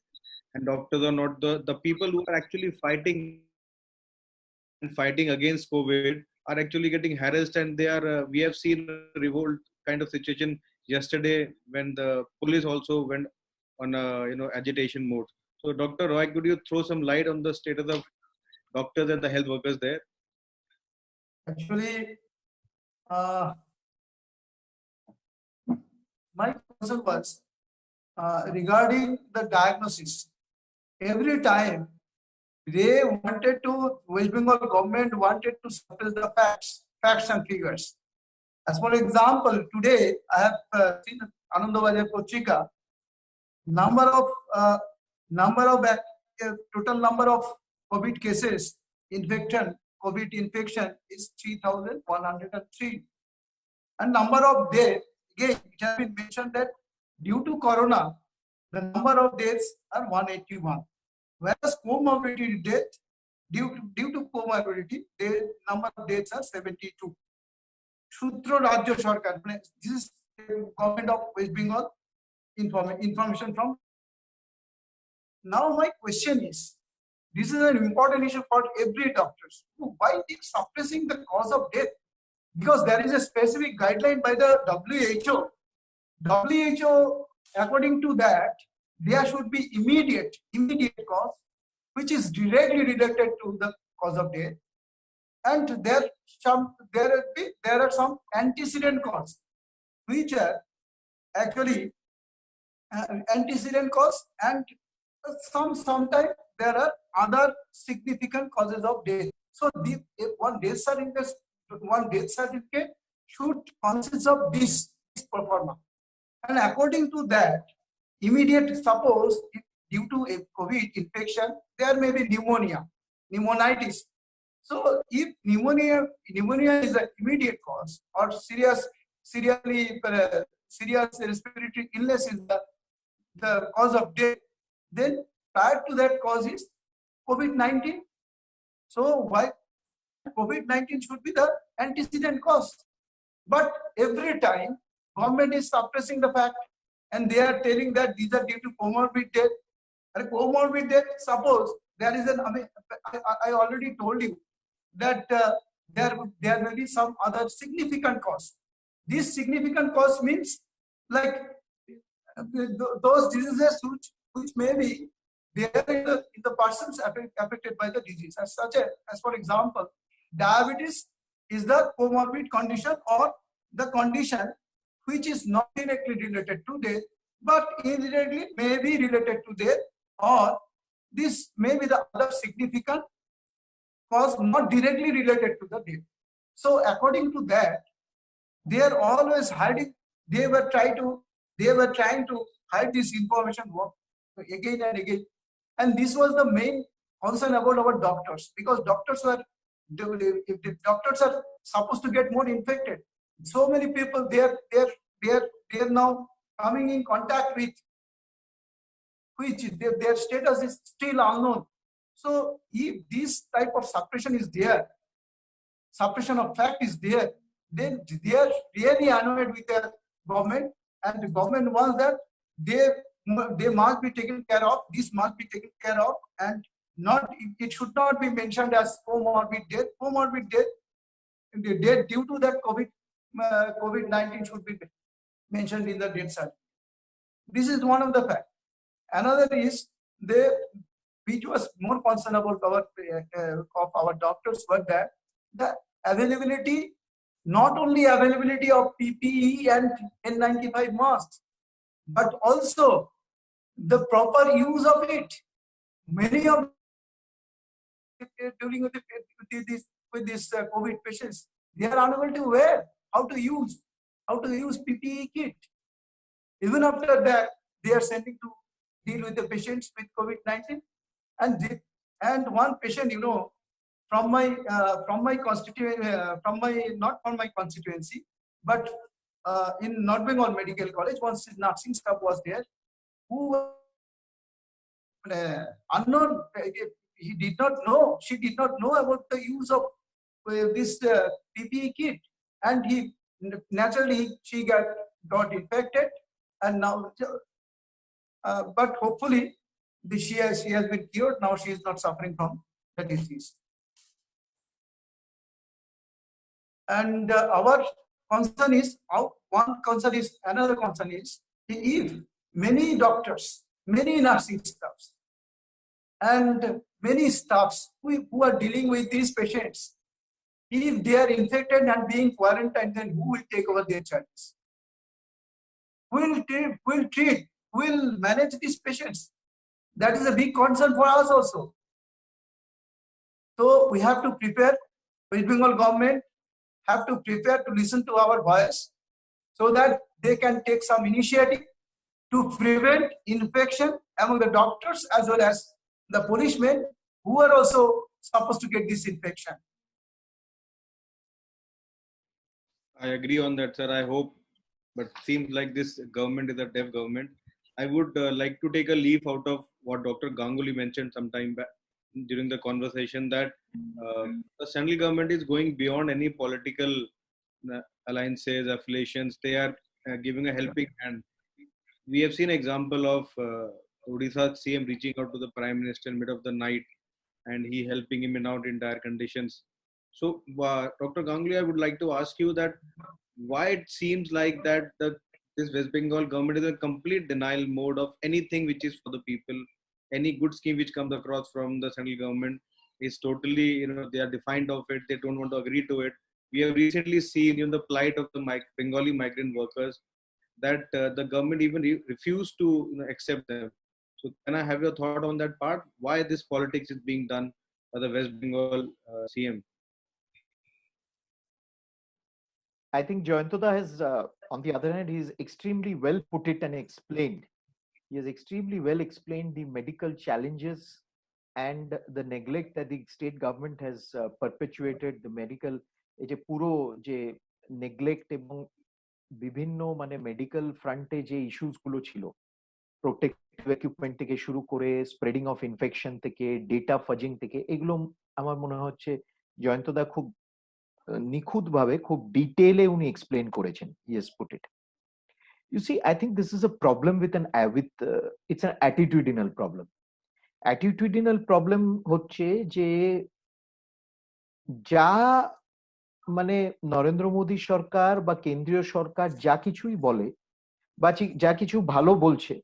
and doctors are not the people who are actually fighting against COVID are actually getting harassed, and they are. We have seen a revolt kind of situation yesterday when the police also went on a agitation mode. So, Dr. Roy, could you throw some light on the status of doctors and the health workers there? Actually, my concern was regarding the diagnosis. Every time they wanted to, West Bengal government wanted to suppress the facts and figures. As for example, today I have seen Anandabazar Potrika, total number of COVID cases, COVID infection is 3,103. And number of deaths, again, it has been mentioned that due to corona, the number of deaths are 181. Whereas comorbidity death, due to comorbidity, the number of deaths are 72. Shudra Rajya Sarkar, this is government of West Bengal information from. Now my question is, This is an important issue for every doctor. Why they suppressing the cause of death? Because there is a specific guideline by the WHO. WHO, according to that, there should be immediate cause, which is directly related to the cause of death, and there are some antecedent cause, which are actually antecedent cause, and sometimes there are other significant causes of death. So one death certificate should consist of this performance. And according to that, immediate, suppose due to a COVID infection, there may be pneumonitis. So if pneumonia is an immediate cause, or serious respiratory illness is the cause of death, then prior to that cause is COVID-19. So why COVID-19 should be the antecedent cause? But every time government is suppressing the fact, and they are telling that these are due to comorbid death. And comorbid death, suppose there is I already told you that there may be some other significant cause. This significant cause means like those diseases which may be there in the persons affected by the disease, as for example, diabetes is the comorbid condition, or the condition which is not directly related to death, but indirectly may be related to death, or this may be the other significant cause not directly related to the death. So according to that, they are always hiding. They were trying to hide this information again and again. And this was the main concern about our doctors, because doctors are supposed to get more infected. So many people they are now coming in contact with which their status is still unknown. So if this type of suppression is there, suppression of fact is there, then they are really annoyed with the government, and the government wants that they must be taken care of. This must be taken care of, and it should not be mentioned as comorbid death. Comorbid death, the death due to that COVID-19 should be mentioned in the death certificate. This is one of the facts. Another is which was more concerned about our doctors, were that the availability, not only availability of PPE and N95 masks, but also the proper use of it. Many of dealing with this COVID patients, they are unable to wear, how to use PPE kit. Even after that, they are sending to deal with the patients with COVID-19. And one patient, from my not from my constituency, but in North Bengal Medical College, once nursing staff was there, who unknown, she did not know about the use of this PPE kit, and she got infected, and now, but hopefully she has been cured. Now she is not suffering from the disease. And another concern is if many doctors, many nursing staffs, and many staffs who are dealing with these patients, if they are infected and being quarantined, then who will take over their charges? Who will manage these patients? That is a big concern for us also. So we have to prepare. West Bengal government have to prepare to listen to our voice, so that they can take some initiative to prevent infection among the doctors as well as the policemen, who are also supposed to get this infection. I agree on that, sir. I hope, but seems like this government is a deaf government. I would like to take a leaf out of what Dr. Ganguly mentioned sometime back during the conversation, that the central government is going beyond any political alliances, affiliations. They are giving a helping hand. We have seen example of Odisha CM reaching out to the Prime Minister in mid of the night and he helping him in out in dire conditions. So, Dr. Ganguly, I would like to ask you that why it seems like that this West Bengal government is in complete denial mode of anything which is for the people. Any good scheme which comes across from the central government is totally, they are defiant of it. They don't want to agree to it. We have recently seen the plight of the Bengali migrant workers, that the government even refused to accept them. So can I have your thought on that part? Why this politics is being done by the West Bengal CM? I think Jayantoda has, on the other hand, he's extremely well put it and explained. He has extremely well explained the medical challenges and the neglect that the state government has perpetuated. The medical, এই যে পুরো যে neglect এবং বিভিন্ন মানে medical ফ্রন্টে যে issues গুলো ছিল, প্রোটেক্টিভ ইকুইপমেন্ট থেকে শুরু করে স্প্রেডিং অফ ইনফেকশন থেকে ডেটা ফাজিং থেকে, এগুলো আমার মনে হচ্ছে জয়ন্তদা খুব নিখুঁতভাবে খুব ডিটেইলে উনি এক্সপ্লেন করেছেন. He has put it. You see, I think this is a problem it's an attitudinal problem. Attitudinal problem হচ্ছে যে যা মানে নরেন্দ্র মোদী সরকার বা কেন্দ্রীয় সরকার যা কিছুই বলে বা যা কিছু ভালো বলছে,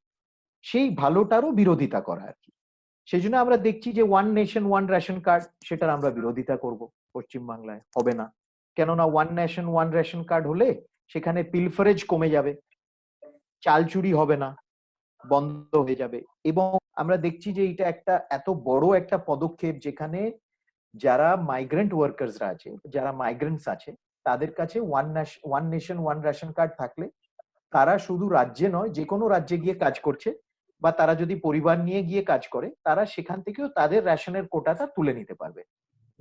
সেই ভালোটারও বিরোধিতা করা আর কি. সেই জন্য আমরা দেখছি যে one nation one ration card, সেটার আমরা বিরোধিতা করব. পশ্চিমবাংলায় হবে না, কেননা one nation one ration card হলে সেখানে পিলফারেজ কমে যাবে, চাল চুরি হবে না, বন্ধ হয়ে যাবে. এবং আমরা দেখছি যে এটা একটা এত বড় একটা পদক্ষেপ যেখানে যারা মাইগ্রেন্ট ওয়ার্কার্সরা আছে, যারা মাইগ্রেন্টস আছে, তাদের কাছে one nation one ration card থাকলে তারা শুধু রাজ্যে নয়, যে কোনো রাজ্যে গিয়ে কাজ করছে বা তারা যদি পরিবার নিয়ে গিয়ে কাজ করে, তারা সেখান থেকেও তাদের রেশনের কোটাটা তুলে নিতে পারবে.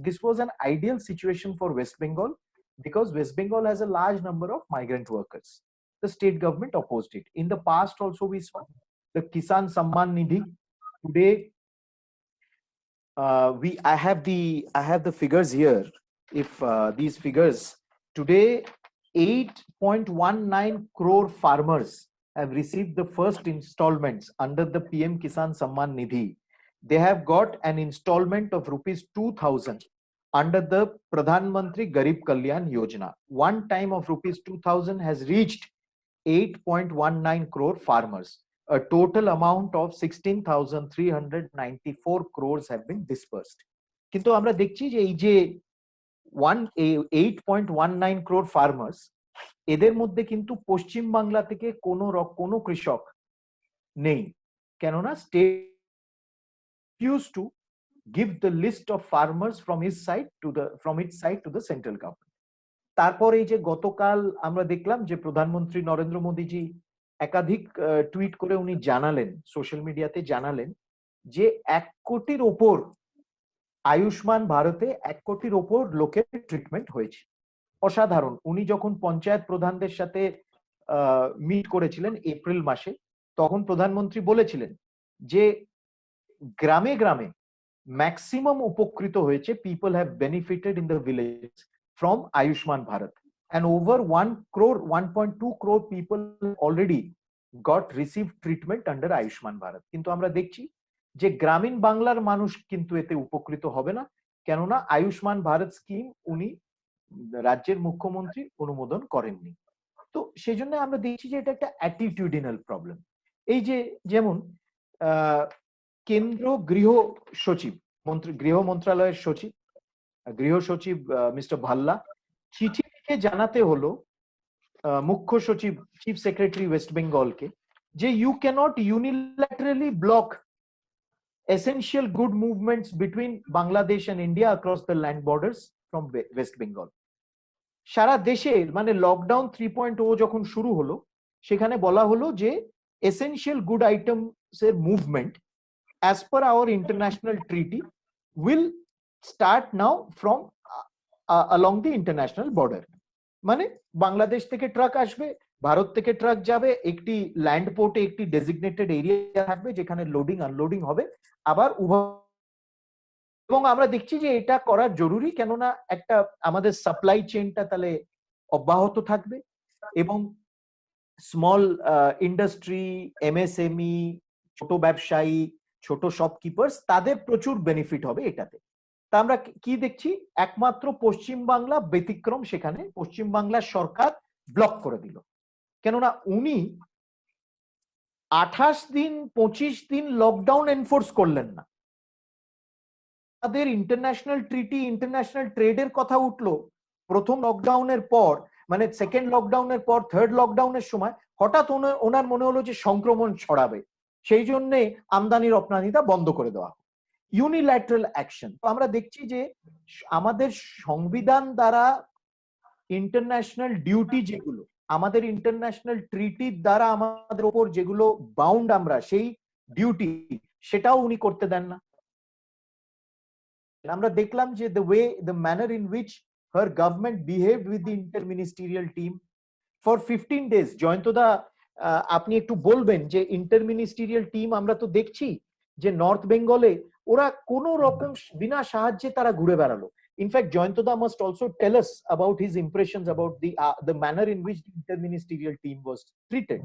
This was an ideal situation for West Bengal because West Bengal has a large number of migrant workers. The state government opposed it. In the past also we saw the Kisan Samman Nidhi. Today, I have the figures here. If these figures, today 8.19 crore farmers have received the first installments under the PM Kisan Samman Nidhi. They have got an installment of rupees 2,000 under the Pradhan Mantri Garib Kalyan Yojana. One time of rupees 2,000 has reached 8.19 crore farmers. A total amount of 16,394 crores have been dispersed. কিন্তু আমরা দেখছি যে এই যে 8.19 crore farmers, এদের মধ্যে কিন্তু পশ্চিম বাংলা থেকে কোনো কৃষক নেই, কেননা state refused to give the list of farmers from its side to the central government. তারপর এই যে গতকাল আমরা দেখলাম যে প্রধানমন্ত্রী নরেন্দ্র মোদীজি একাধিক টুইট করে উনি জানালেন, সোশ্যাল মিডিয়াতে জানালেন যে 1 কোটির ওপর আয়ুষ্মান ভারতে 1 কোটির ওপর লোকের ট্রিটমেন্ট হয়েছে. অসাধারণ. উনি যখন পঞ্চায়েত প্রধানদের সাথে মিট করেছিলেন এপ্রিল মাসে, তখন প্রধানমন্ত্রী বলেছিলেন যে গ্রামে গ্রামে ম্যাক্সিমাম উপকৃত হয়েছে, people have benefited in the village from Ayushman Bharat, and over 1.2 crore people already received treatment under Ayushman Bharat. কিন্তু আমরা দেখছি যে গ্রামীণ বাংলার মানুষ কিন্তু এতে উপকৃত হবে না, কেননা আয়ুষ্মান ভারত স্কিম উনি রাজ্যের মুখ্যমন্ত্রী অনুমোদন করেননি. তো সেই জন্য আমরা দেখছি যে এটা একটা অ্যাটিটিউডিনাল প্রবলেম. এই যে যেমন কেন্দ্র গৃহ মন্ত্রণালয়ের গৃহ সচিব মিস্টার ভাল্লা চিঠি লিখে জানাতে হলো মুখ্য সচিব চিফ সেক্রেটারি ওয়েস্ট বেঙ্গলকে যে you cannot unilaterally block essential good movements between Bangladesh and India across the land borders from West Bengal. সারা দেশে মানে লকডাউন 3.0 যখন শুরু হলো, সেখানে বলা হলো যে এসেনশিয়াল গুড আইটেমস এর movement as per our international treaty will start now from along the international border. মানে বাংলাদেশ থেকে ট্রাক আসবে, ভারত থেকে ট্রাক যাবে, একটি ল্যান্ড পোর্টে একটি ডেজিগনেটেড এরিয়া থাকবে যেখানে লোডিং আনলোডিং হবে, আবার এবং আমরা দেখছি যে এটা করা জরুরি, কেননা একটা আমাদের সাপ্লাই চেইনটা তাহলে অব্যাহত থাকবে এবং স্মল ইন্ডাস্ট্রি, এমএসএমই, ছোট ব্যবসায়ী, ছোট শপকিপার্স, তাদের প্রচুর বেনিফিট হবে এটাতে। তা আমরা কি দেখছি, একমাত্র পশ্চিমবাংলা ব্যতিক্রম, সেখানে পশ্চিমবাংলার সরকার ব্লক করে দিল। কেননা উনি 28 দিন 25 দিন লকডাউন এনফোর্স করলেন না। তাদের ইন্টারন্যাশনাল ট্রিটি, ইন্টারন্যাশনাল ট্রেডের কথা উঠলো প্রথম লকডাউনের পর, মানে সেকেন্ড লকডাউনের পর থার্ড লকডাউনের সময় হঠাৎ ওনার মনে হলো যে সংক্রমণ ছড়াবে, সেই জন্য আমদানি রপ্তানিটা বন্ধ করে দেওয়া। Unilateral action. তো আমরা দেখছি যে আমাদের সংবিধান দ্বারা ইন্টারন্যাশনাল ডিউটি যেগুলো, আমাদের ইন্টারন্যাশনাল ট্রিটির দ্বারা আমাদের উপর যেগুলো বাউন্ড আমরা, সেই ডিউটি সেটাও উনি করতে দেন না। আমরা দেখলাম যে the manner in which her government behaved with the interministerial team for 15 days. জয়ন্তদা, আপনি একটু বলবেন যে ইন্টারমিনিস্ট্রিয়াল টিম আমরা তো দেখছি যে নর্থ বেঙ্গলে ওরা কোন রকম বিনা সাহায্যে তারা ঘুরে বেড়ালো। ইনফ্যাক্ট জয়ন্তদা must also tell us about his impressions about the manner in which the interministerial team was treated.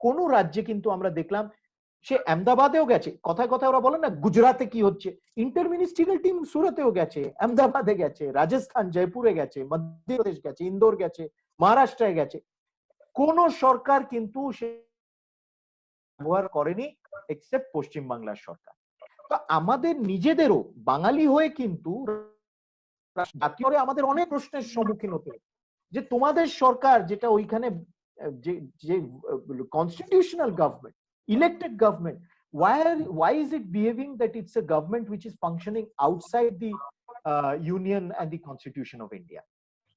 কোন রাজ্যে কিন্তু আমরা দেখলাম, সে আহমেদাবাদেও গেছে, কথায় কথায় ওরা বলে না গুজরাতে কি হচ্ছে, ইন্টারমিনিস্ট্রিয়াল টিম সুরতেও গেছে, আহমেদাবাদে গেছে, রাজস্থান জয়পুরে গেছে, মধ্যপ্রদেশ গেছে, ইন্দোর গেছে, মহারাষ্ট্রে গেছে। কোন সরকার কিন্তু সে ব্যবহার করেনি এক্সেপ্ট পশ্চিমবাংলার সরকার। তো আমাদের নিজেদেরও বাঙালি হয়ে কিন্তু জাতীয় আমাদের অনেক প্রশ্নের সম্মুখীন হতে হবে, যে তোমাদের সরকার যেটা ওইখানে যে constitutional government, elected government, why is it behaving that it's a government which is functioning outside the union and the constitution of India?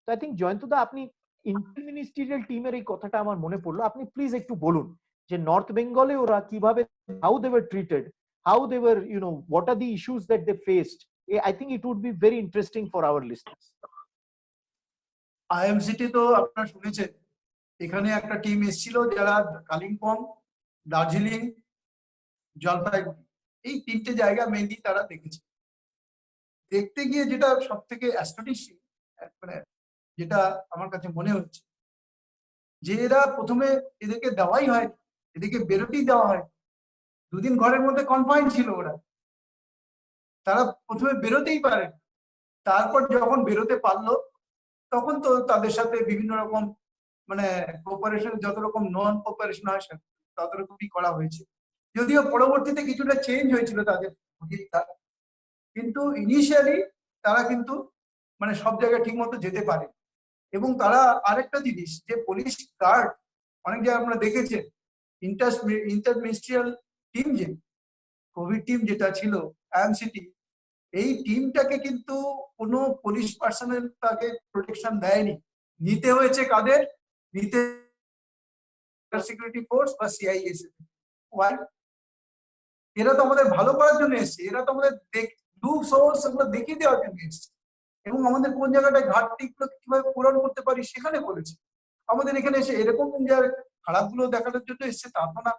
So I think জয়ন্তদা, আপনি ইন্টারমিনিস্ট্রিয়াল টিমের এই কথাটা আমার মনে পড়লো, আপনি প্লিজ একটু বলুন যে নর্থ বেঙ্গলে ওরা কিভাবে, how they were treated, how they were, what are the issues that they faced. I think it would be very interesting for our listeners. IMCT তো আপনারা শুনেছেন, এখানে একটা টিম এসেছিল যারা কালিম্পং, দার্জিলিং, জলপাইগুড়ি, এই তিনটে জায়গা মেনলি তারা দেখেছে। দেখতে গিয়ে যেটা সব থেকে অ্যাস্টনিশিং, মানে যেটা আমার কাছে মনে হচ্ছে, যে এরা প্রথমে এদেরকে দেওয়াই হয়, এদেরকে বেরোতেই দেওয়া হয়, দুদিন ঘরের মধ্যে কনফাইন ছিল ওরা, তারা প্রথমে বেরোতেই পারে। তারপর যখন বেরোতে পারলো তখন তো তাদের সাথে বিভিন্ন রকম মানে কোঅপারেশন, যত রকম নন কোঅপারেশন হয় তত রকমই করা হয়েছে। যদিও পরবর্তীতে কিছুটা চেঞ্জ হয়েছিল তাদের, কিন্তু ইনিশিয়ালি তারা কিন্তু মানে সব জায়গায় ঠিক মতো যেতে পারে। এবং তারা আরেকটা জিনিস, যে পুলিশ গার্ড অনেক জায়গায় আপনারা দেখেছেন, ইন্টারমিনিস্ট্রিয়াল টিম, যে কোভিড টিম যেটা ছিল আইএমসিটি, এই টিমটাকে কিন্তু কোনো পুলিশ পার্সোনাল তাকে প্রোটেকশন দেয়নি। নিতে হয়েছে কাদের? নিতে সিকিউরিটি ফোর্স বা সিআইএসএফ। এরা তো আমাদের ভালো করার জন্য এসছে, এরা তো আমাদের দেখিয়ে দেওয়ার জন্য এসছে, এবং আমাদের কোন জায়গাটায় ঘাটতিগুলো কিভাবে পূরণ করতে পারি সেখানে বলেছে। আমাদের এখানে এসে এরকম খারাপগুলো দেখানোর জন্য এসছে তা তো না।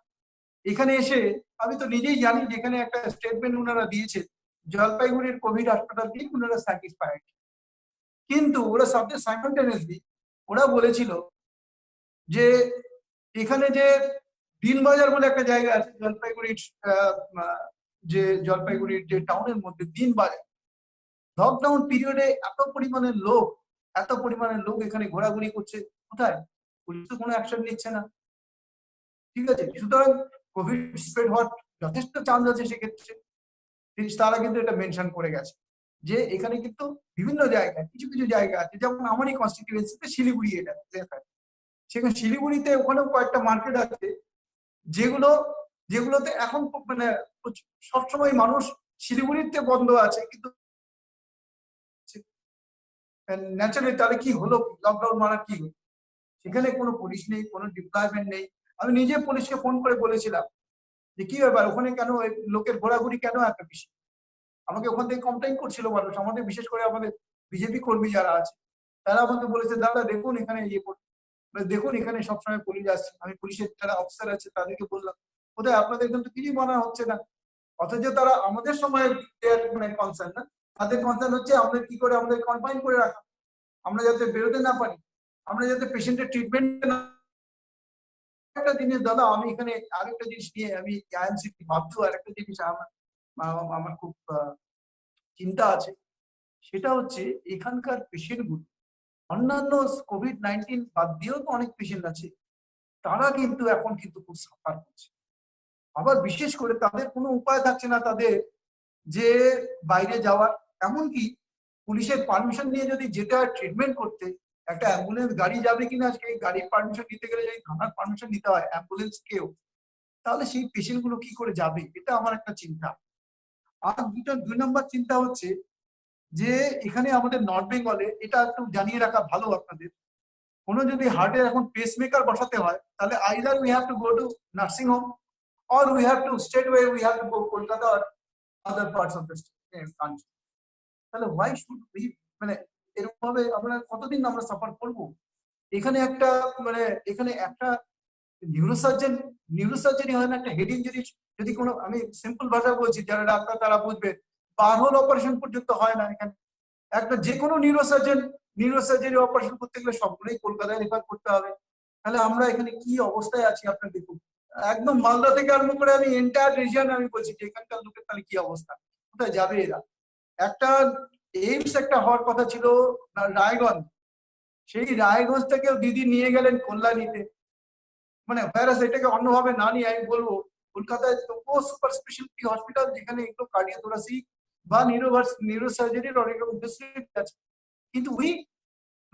এখানে এসে আমি তো নিজেই জানি, যেখানে একটা স্টেটমেন্ট ওনারা দিয়েছে, জলপাইগুড়ির কোভিড হাসপাতাল দিয়ে ওনারা স্যাটিসফাইড, কিন্তু ওরা সাইমালটেনিয়াসলি ওরা বলেছিল যে এখানে যে দিনবাজার বলে একটা জায়গা আছে জলপাইগুড়ির যে টাউনের মধ্যে দিনবাজার, লকডাউন পিরিয়ডে এত পরিমাণের লোক এখানে ঘোরাঘুরি করছে, কোথায়? পুলিশ তো কোনো অ্যাকশন নিচ্ছে না। ঠিক আছে, সুতরাং কোভিড স্প্রেড হওয়ার যথেষ্ট চান্স আছে। সেক্ষেত্রে তারা কিন্তু এটা মেনশন করে গেছে যে এখানে কিন্তু বিভিন্ন জায়গায় কিছু কিছু জায়গা আছে, যেমন আমারই কনস্টিটিউয়েন্সিতে শিলিগুড়ি, এটা সেখানে শিলিগুড়িতে ওখানেও কয়েকটা মার্কেট আছে যেগুলোতে এখন মানে সবসময় মানুষ শিলিগুড়িতে বন্ধ আছে, কিন্তু ন্যাচারালি তাহলে কি হলো, লকডাউন মারা কি হলো? সেখানে কোনো পুলিশ নেই, কোনো ডিপ্লয়মেন্ট নেই। আমি নিজে পুলিশকে ফোন করে বলেছিলাম যে কি ব্যাপার, ওখানে কেন লোকের ঘোরাঘুরি কেন এত বেশি? আমাকে ওখান থেকে কমপ্লেন করছিল মানুষ, আমাদের বিশেষ করে আমাদের বিজেপি কর্মী যারা আছে তারা আমাকে বলেছে, দাদা দেখুন এখানে দেখুন এখানে সবসময় পুলিশ আসছে। আমি পুলিশের যারা অফিসার আছে তাদেরকে বললাম, কোথায় আপনাদের কিন্তু কিছুই মানা হচ্ছে না। অথচ তারা আমাদের সময় মানে কনসার্ন না, তাদের কনসার্ন হচ্ছে আমাদের কি করে আমাদের কনফাইন করে রাখা, আমরা যাতে বেরোতে না পারি, আমরা যাতে পেশেন্টের ট্রিটমেন্ট না। একটা জিনিস দাদা, আমি এখানে আরেকটা জিনিস নিয়ে আমি আইএমসিটি ভাবছি, আরেকটা জিনিস আমার খুব চিন্তা আছে, সেটা হচ্ছে এখানকার পেশেন্টগুলো, অন্যান্য COVID-19 বাদ দিয়েও তো অনেক পেশেন্ট আছে, তারা কিন্তু এখন কিন্তু খুব সাফার করছে। আবার বিশেষ করে তাদের কোনো উপায় থাকছে না তাদের যে বাইরে যাওয়ার, এমনকি পুলিশের পারমিশন নিয়ে যদি যেতে হয় ট্রিটমেন্ট করতে, একটা অ্যাম্বুলেন্স গাড়ি যাবে কিনা সেই গাড়ির পারমিশন নিতে গেলে যদি থানার পারমিশন নিতে হয় অ্যাম্বুলেন্স কেউ, তাহলে সেই পেশেন্ট গুলো কি করে যাবে, এটা আমার একটা চিন্তা। আর দুই নম্বর চিন্তা হচ্ছে যে এখানে আমাদের নর্থ বেঙ্গলে, এটা একটু জানিয়ে রাখা ভালো আপনাদের, কোনো যদি হার্টের এখন পেসমেকার বসাতে হয় তাহলে either we have to go to nursing home or we have to straightaway we have to go Kolkata or other parts of the country. তাহলে why should we, মানে এরকম ভাবে আমরা কতদিন আমরা সাফার করব? এখানে একটা মানে এখানে একটা নিউরোসার্জারি হয় না, একটা হেড ইঞ্জুরি যদি কোনো, আমি সিম্পল ভাষা বলছি, যারা ডাক্তার তারা বুঝবে, বারহোল অপারেশন পর্যন্ত হয় না এখানে। একটা যে কোনো নিউরোসার্জারি অপারেশন করতে গেলে সবগুলোই কলকাতায় রেফার করতে হবে। তাহলে আমরা এখানে কি অবস্থায় আছি আপনার দেখুন, একদম মালদা থেকে আরম্ভ করে আমি এন্টায়ার রিজিয়ন আমি বলছি যে এখানকার লোকের তাহলে কি অবস্থা, কোথায় যাবে এরা? একটা এইমস একটা হওয়ার কথা ছিল রায়গঞ্জ, সেই রায়গঞ্জ থেকেও দিদি নিয়ে গেলেন কল্যাণীতে, মানে ভাইরাস এটাকে অন্যভাবে না নিয়ে আমি বলবো কলকাতায় তো সুপার স্পেশালিটি হসপিটাল যেখানে একটু কার্ডিওথোরাসিক বা নিউরোসার্জারির অনেক রকম ফেসিলিটি আছে, কিন্তু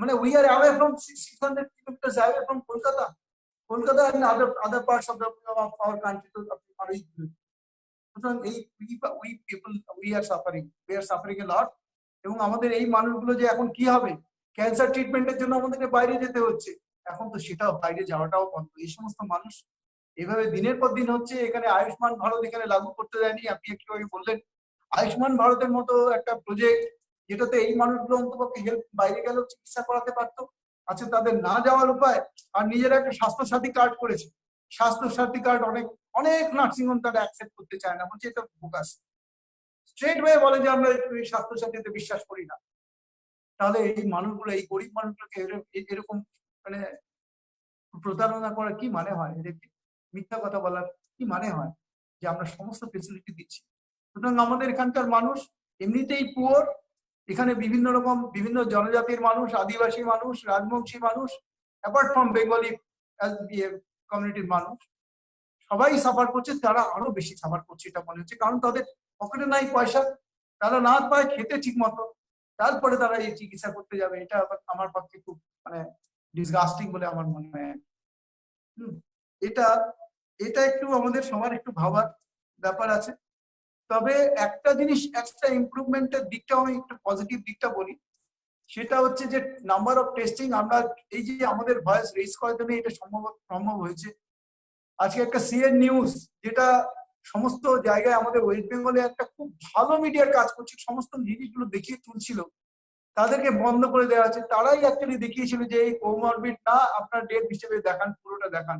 মানে we are away from 600 kilometers away from Kolkata and other parts of our country to we are suffering a lot. এবং আমাদের এই মানুষগুলো যে এখন কি হবে, ক্যান্সার ট্রিটমেন্টের জন্য আমাদেরকে বাইরে যেতে হচ্ছে, এখন তো সেটাও বাইরে যাওয়াটাও বন্ধ। এই সমস্ত মানুষ এভাবে দিনের পর দিন হচ্ছে। এখানে আয়ুষ্মান ভারত এখানে লাগু করতে দেয়নি, আপনি একটু আগে বললেন আয়ুষ্মান ভারতের মতো একটা প্রজেক্ট যেটাতে এই মানুষগুলো অন্তপক্ষে হেল্প বাইরে গেলেও চিকিৎসা করাতে পারতো, আচ্ছা তাদের না যাওয়ার উপায়, আর নিজেরা একটা স্বাস্থ্যসাথী কার্ড করেছে, স্বাস্থ্যসাথী কার্ড অনেক অনেক নার্সিংহোম তারা অ্যাকসেপ্ট করতে চায় না, বলছে এটা ফোকাস, স্ট্রেট ওয়ে বলে যে আমরা এই স্বাস্থ্যসাথীতে বিশ্বাস করি না। তাহলে এই মানুষগুলো, এই গরিব মানুষগুলোকে এরকম মানে প্রতারণা করার কি মানে হয়, এদেরকে মিথ্যা কথা বলার কি মানে হয় যে আমরা সমস্ত ফেসিলিটি দিচ্ছি? সুতরাং আমাদের এখানকার মানুষ এমনিতেই পুয়ার, এখানে বিভিন্ন রকম বিভিন্ন জনজাতির মানুষ, আদিবাসী মানুষ, রাজবংশী মানুষ, অ্যাপার্ট ফ্রম বেঙ্গলি কমিউনিটির মানুষ, সবাই সাফার করছে, তারা আরো বেশি সাফার করছে এটা মনে হচ্ছে, কারণ তাদের পকেটে নাই পয়সা, তারা না পায় খেতে ঠিক মতো, তারপরে তারা এই চিকিৎসা করতে যাবে। এটা আমার পক্ষে খুব মানে ডিসগাস্টিং বলে আমার মনে হয়। এটা এটা একটু আমাদের সবার একটু ভাবার ব্যাপার আছে। তবে একটা জিনিস, একটা ইমপ্রুভমেন্টের দিকটাও আমি একটু পজিটিভ দিকটা বলি, সেটা হচ্ছে যে নাম্বার অফ টেস্টিং, আমরা এই যে আমাদের ভয়েস রেজ করার জন্য এটা সম্ভব হয়েছে। আজকে একটা সিএন নিউজ, যেটা সমস্ত জায়গায় আমাদের ওয়েস্ট বেঙ্গলে একটা খুব ভালো মিডিয়ার কাজ করছে, সমস্ত জিনিসগুলো দেখিয়ে তুলছিল, তাদেরকে বন্ধ করে দেওয়া আছে। তারাই অ্যাকচুয়ালি দেখিয়েছিল যে এই কোমরবিড না, আপনার ডেট হিসেবে দেখান, পুরোটা দেখান।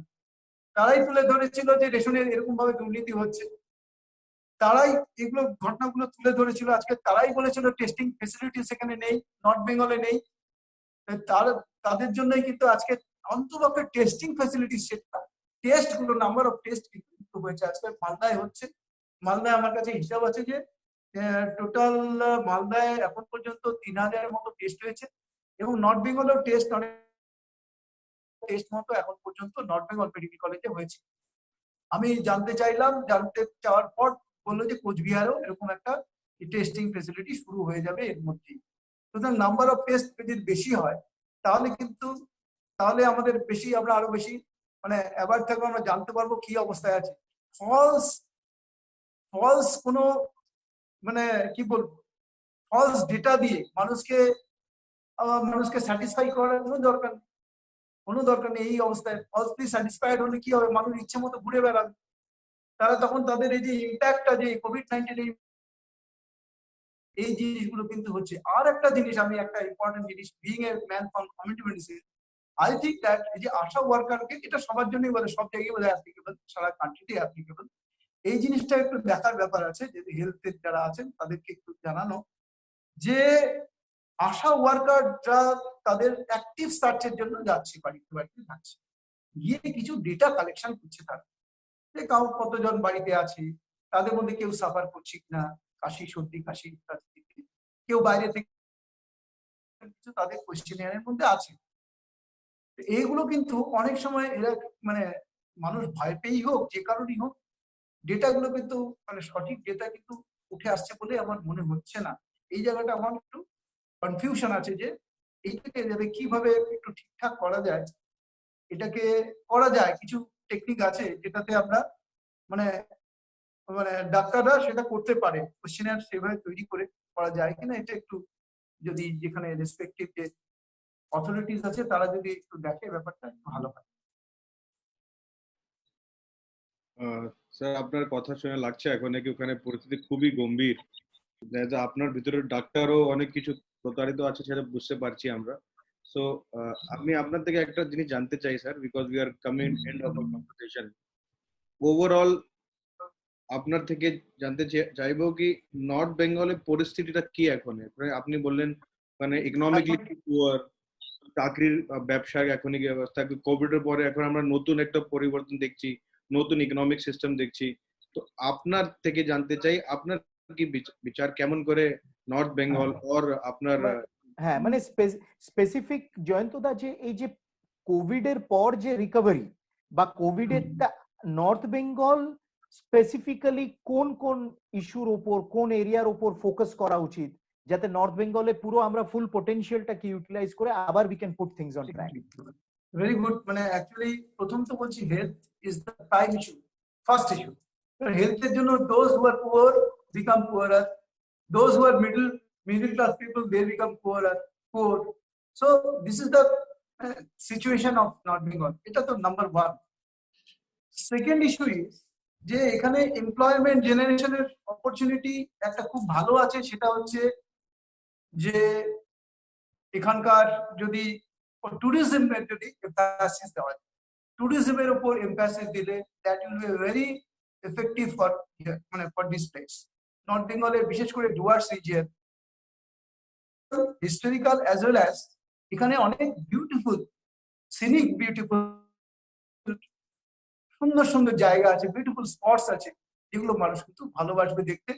তারাই তুলে ধরেছিল যে রেশনের এরকম ভাবে দুর্নীতি হচ্ছে, তারাই এগুলো ঘটনাগুলো তুলে ধরেছিল। আজকে তারাই বলেছিল টেস্টিং ফেসিলিটি সেখানে নেই, নর্থ বেঙ্গলে নেই। তাদের জন্যই কিন্তু আজকে অন্তপক্ষে টেস্টিং ফেসিলিটি, সেটা টেস্ট গুলো, নাম্বার অফ টেস্ট কিন্তু হয়েছে। আজকে মালদায় হচ্ছে, মালদায় আমার কাছে হিসাব আছে যে টোটাল মালদায় এখন পর্যন্ত 3000-এর মতো টেস্ট হয়েছে, এবং নর্থ বেঙ্গলেও টেস্ট অনেক টেস্ট মতো এখন পর্যন্ত নর্থ বেঙ্গল মেডিকেল কলেজে হয়েছে। আমি জানতে চাওয়ার পর বললো যে কোচবিহারেও এরকম একটা টেস্টিং ফেসিলিটি শুরু হয়ে যাবে এর মধ্যেই। সুতরাং নাম্বার অফ টেস্ট যদি বেশি হয় তাহলে আমাদের বেশি, আমরা আরো বেশি মানে অ্যাওয়ার্ড থাকবো, আমরা জানতে পারবো কি অবস্থায় আছে। ফলস কোনো মানে কি বলবো, ফলস ডেটা দিয়ে মানুষকে স্যাটিসফাই করার কোনো দরকার নেই। এই অবস্থায় ফলসলি স্যাটিসফাইড হলে কি হবে, মানুষ ইচ্ছে মতো ঘুরে বেড়াবে, তারা তখন তাদের এই যে ইম্প্যাক্টটা, যে COVID-19 এই জিনিসগুলো কিন্তু হচ্ছে। আর একটা জিনিস, আমি একটা ইম্পর্টেন্ট জিনিস, being a man from community medicine, I think that এই যে আশা ওয়ার্কারকে, এটা সবার জন্যই বলে, সব জায়গায় বলে অ্যাপ্লিকেবল, সারা কান্ট্রিতে অ্যাপ্লিকেবল, এই জিনিসটা একটু দেখার ব্যাপার আছে, যদি হেলথের যারা আছেন তাদেরকে একটু জানানো যে আশা ওয়ার্কাররা তাদের অ্যাক্টিভ সার্চের জন্য যাচ্ছে, বাড়িতে বাড়িতে যাচ্ছে, গিয়ে কিছু ডেটা কালেকশন করছে, তারা যে কতজন বাড়িতে আছে, তাদের মধ্যে কেউ সাফার করছি না, কাশি সর্দি কাশি ইত্যাদি, কেউ বাইরে থেকে কিছু তাদের কোয়েশ্চেনিয়ারের মধ্যে আছে। এইগুলো কিন্তু অনেক সময় এরা মানে মানুষ ভয় পেয়েই হোক যে কারণেই হোক, ডেটাগুলো কিন্তু মানে সঠিক ডেটা কিন্তু উঠে আসছে বলে আমার মনে হচ্ছে না। এই জায়গাটা আমার একটু কনফিউশন আছে যে এইটাকে যাতে কিভাবে একটু ঠিকঠাক করা যায়। এটাকে করা যায়, কিছু টেকনিক আছে যেটাতে আমরা মানে মানে ডাক্তাররা সেটা করতে পারে, কোশ্চেনার সেভাবে তৈরি করে করা যায় কিনা, এটা একটু যদি যেখানে রেসপেক্টিভ যে অথরিটিস আছে তারা যদি একটু দেখে ব্যাপারটা একটু ভালো হয়। স্যার, আপনার কথা শুনে লাগছে এখন নাকি ওখানে পরিস্থিতি খুবই গম্ভীর। আপনার ভিতরে ডাক্তারও অনেক কিছু প্রতারিত আছে সেটা বুঝতে পারছি আমরা। সো আমি আপনার থেকে একটা জিনিস জানতে চাই sir, because we are coming end of our conversation. Overall আপনার থেকে জানতে চাইবো কি নর্থ বেঙ্গলের পরিস্থিতিটা কি এখন? আপনি বললেন মানে ইকোনমিকলি পুয়ার, চাকরির ব্যবসার এখনই কি অবস্থা, কোভিড এর পরে এখন আমরা নতুন একটা পরিবর্তন দেখছি, নতুন ইকোনমিক সিস্টেম দেখছি। তো আপনার থেকে জানতে চাই আপনার কি বিচার, কেমন করে নর্থ বেঙ্গল ওর আপনার হ্যাঁ মানে স্পেসিফিক জয়ন্তদা যে এই যে কোভিড এর পর যে রিকভারি বা কোভিড এর নর্থ বেঙ্গল স্পেসিফিক্যালি কোন কোন ইস্যুর উপর কোন এরিয়ার উপর ফোকাস করা উচিত যাতে নর্থ বেঙ্গলে পুরো আমরা ফুল পটেনশিয়ালটাকে ইউটিলাইজ করে আবার we can put things on track. Very good. মানে অ্যাকচুয়ালি প্রথম তো বলছি health is the prime issue, first issue. হেলথের জন্য those who are poor become poorer, those who are middle class people they become poor. So this is the situation of North Bengal. এটা তো number 1। Second issue is যে এখানে employment জেনারেশনের opportunity একটা খুব ভালো আছে, সেটা হচ্ছে যে এখানকার যদি ট্যুরিজমের যদি এমফাসিস দেওয়া হয়, ট্যুরিজমের উপর এমফাসিস দিলে that will be very effective for মানে ফর দিস প্লেস। নর্থ বেঙ্গলের বিশেষ করে Dooars region historical as well as এখানে অনেক বিউটিফুল সিনিক বিউটিফুল সুন্দর সুন্দর জায়গা আছে, বিউটিফুল স্পটস আছে যেগুলো মানুষ কিন্তু ভালোবাসবে দেখতে,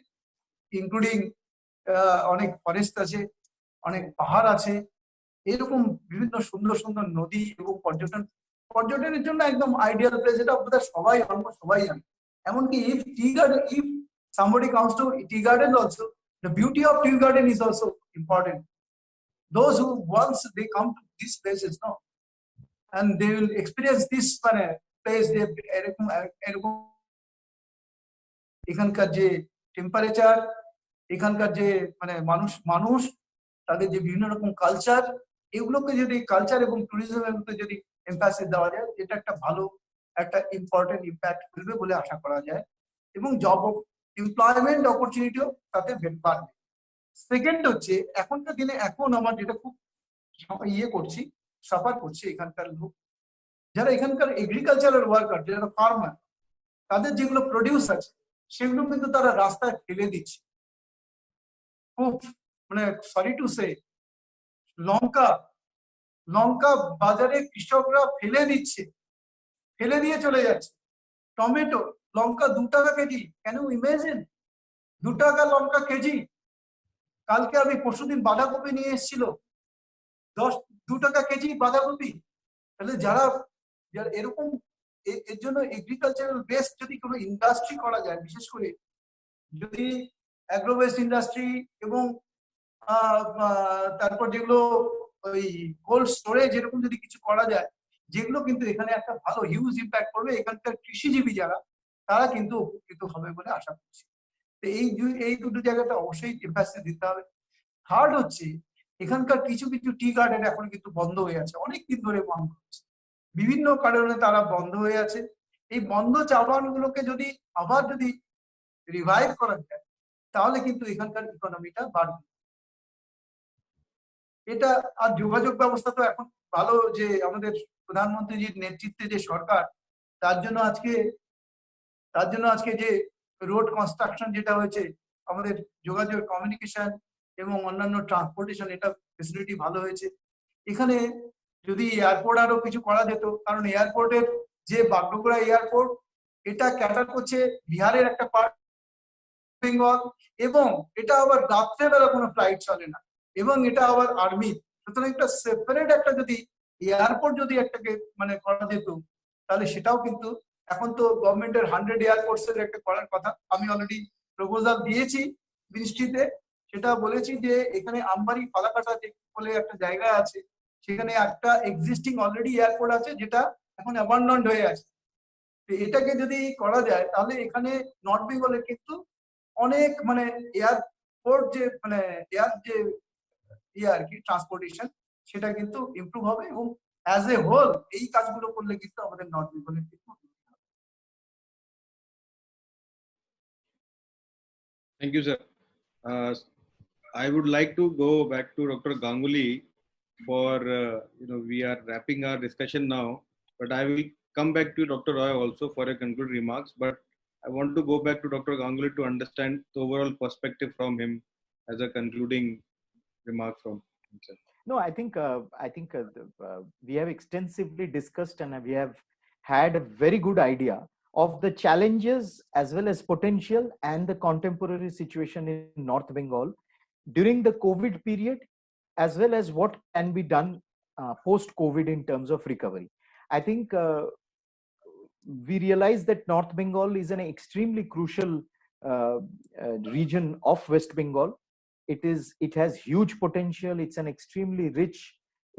ইনক্লুডিং অনেক ফরেস্ট আছে, অনেক পাহাড় আছে, এরকম বিভিন্ন সুন্দর সুন্দর নদী এবং পর্যটনের জন্য একদম আইডিয়াল প্লেস। এটা আপনাদের সবাই জানে। এমনকি if somebody comes to tea garden also, the beauty of tea garden is also important. Those who once they come to these places, no, and they will experience this place. They এরকম এখানকার যে temperature, এখানকার যে মানে মানুষ তাদের যে বিভিন্ন রকম কালচার, এগুলোকে যদি কালচার এবং ট্যুরিজমের মধ্যে যদি এমফাসিস দেওয়া যায়, এটা একটা ভালো একটা ইম্পর্টেন্ট ইম্প্যাক্ট ফেলবে বলে আশা করা যায়, এবং জব এমপ্লয়মেন্ট অপরচুনিটিও তাতে বাড়বে। সেকেন্ড হচ্ছে এখনকার দিনে এখন আমার যেটা খুব সাফার করছে এখানকার লোক, যারা এখানকার এগ্রিকালচারাল ওয়ার্কার, যারা ফার্মার, তাদের যেগুলো প্রডিউস আছে সেগুলো কিন্তু তারা রাস্তায় ফেলে দিচ্ছে। খুব মানে সরি টু সে, লঙ্কা বাজারে কৃষকরা ফেলে দিচ্ছে, ফেলে দিয়ে চলে যাচ্ছে। টমেটো, লঙ্কা 2 টাকা কেজি, ক্যান ইউ ইমাজিন? 2 টাকা লঙ্কা কেজি। কালকে আমি পরশুদিন বাঁধাকপি নিয়ে এসেছিল 2 টাকা কেজি বাঁধাকপি। তাহলে যারা এরকম এর জন্য এগ্রিকালচারাল বেসড যদি কোনো ইন্ডাস্ট্রি করা যায়, বিশেষ করে যদি অ্যাগ্রো বেসড ইন্ডাস্ট্রি এবং তারপর যেগুলো ওই কোল্ড স্টোরেজ এরকম যদি কিছু করা যায়, যেগুলো কিন্তু এখানে একটা ভালো হিউজ ইম্প্যাক্ট করবে, এখানকার কৃষিজীবী যারা তারা কিন্তু উপকৃত হবে বলে আশা করছি। তো এই দুটো জায়গাটা অবশ্যই এমফাসিস দিতে হবে। থার্ড হচ্ছে এখানকার কিছু টি গার্ডেন এখন কিন্তু বন্ধ হয়ে আছে, অনেকদিন ধরে বন্ধ হচ্ছে, বিভিন্ন কারণে তারা বন্ধ হয়ে আছে। এই বন্ধ চাবানগুলোকে যদি আবার রিভাইভ করা যায়, তাহলে কিন্তু এখানকার ইকোনমিটা বাড়বে। এটা আর যোগাযোগ ব্যবস্থা তো এখন ভালো, যে আমাদের প্রধানমন্ত্রীজির নেতৃত্বে যে সরকার, তার জন্য আজকে যে রোড কনস্ট্রাকশন যেটা হয়েছে, আমাদের যোগাযোগ কমিউনিকেশন এবং অন্যান্য ট্রান্সপোর্টেশন, এটা ফেসিলিটি ভালো হয়েছে। এখানে যদি এয়ারপোর্ট আরো কিছু করা যেত, কারণ এয়ারপোর্টের যে বাগডোগরা এয়ারপোর্ট, এটা ক্যাটার করছে বিহারের একটা পার্ট, বেঙ্গল, এবং এটা আবার রাত্রেবেলা কোনো ফ্লাইট চলে না, এবং এটা আবার আর্মি। সুতরাং একটা সেপারেট একটা যদি এয়ারপোর্ট যদি একটাকে মানে করা যেত, তাহলে সেটাও কিন্তু, এখন তো গভর্নমেন্টের 100 এয়ারপোর্টস এর একটা করার কথা। আমি অলরেডি প্রপোজাল দিয়েছি মিনিস্ট্রিতে, সেটা বলেছি যে এখানে আমবাড়ি ফালাকাটা বলে একটা জায়গা আছে, সেখানে একটা এক্সিস্টিং অলরেডি এয়ারপোর্ট আছে, যেটা এখন অ্যাবান্ডন্ড হয়ে আছে। এটাকে যদি করা যায়, তাহলে এখানে নর্থ বেঙ্গলের কিন্তু অনেক মানে এয়ারপোর্ট যে মানে এয়ার যে আর কি ট্রান্সপোর্টেশন, সেটা কিন্তু ইমপ্রুভ হবে, এবং অ্যাজ এ হোল এই কাজগুলো করলে কিন্তু আমাদের নর্থ বেঙ্গলের কিন্তু। Thank you, sir. I would like to go back to Dr. Ganguly for, we are wrapping our discussion now, but I will come back to Dr. Roy also for a concluding remarks. But I want to go back to Dr. Ganguly to understand the overall perspective from him as a concluding remark from himself. No, I think we have extensively discussed, and we have had a very good idea of the challenges as well as potential and the contemporary situation in North Bengal during the COVID period, as well as what can be done post-COVID in terms of recovery. I think we realize that North Bengal is an extremely crucial region of West Bengal. It has huge potential. It's an extremely rich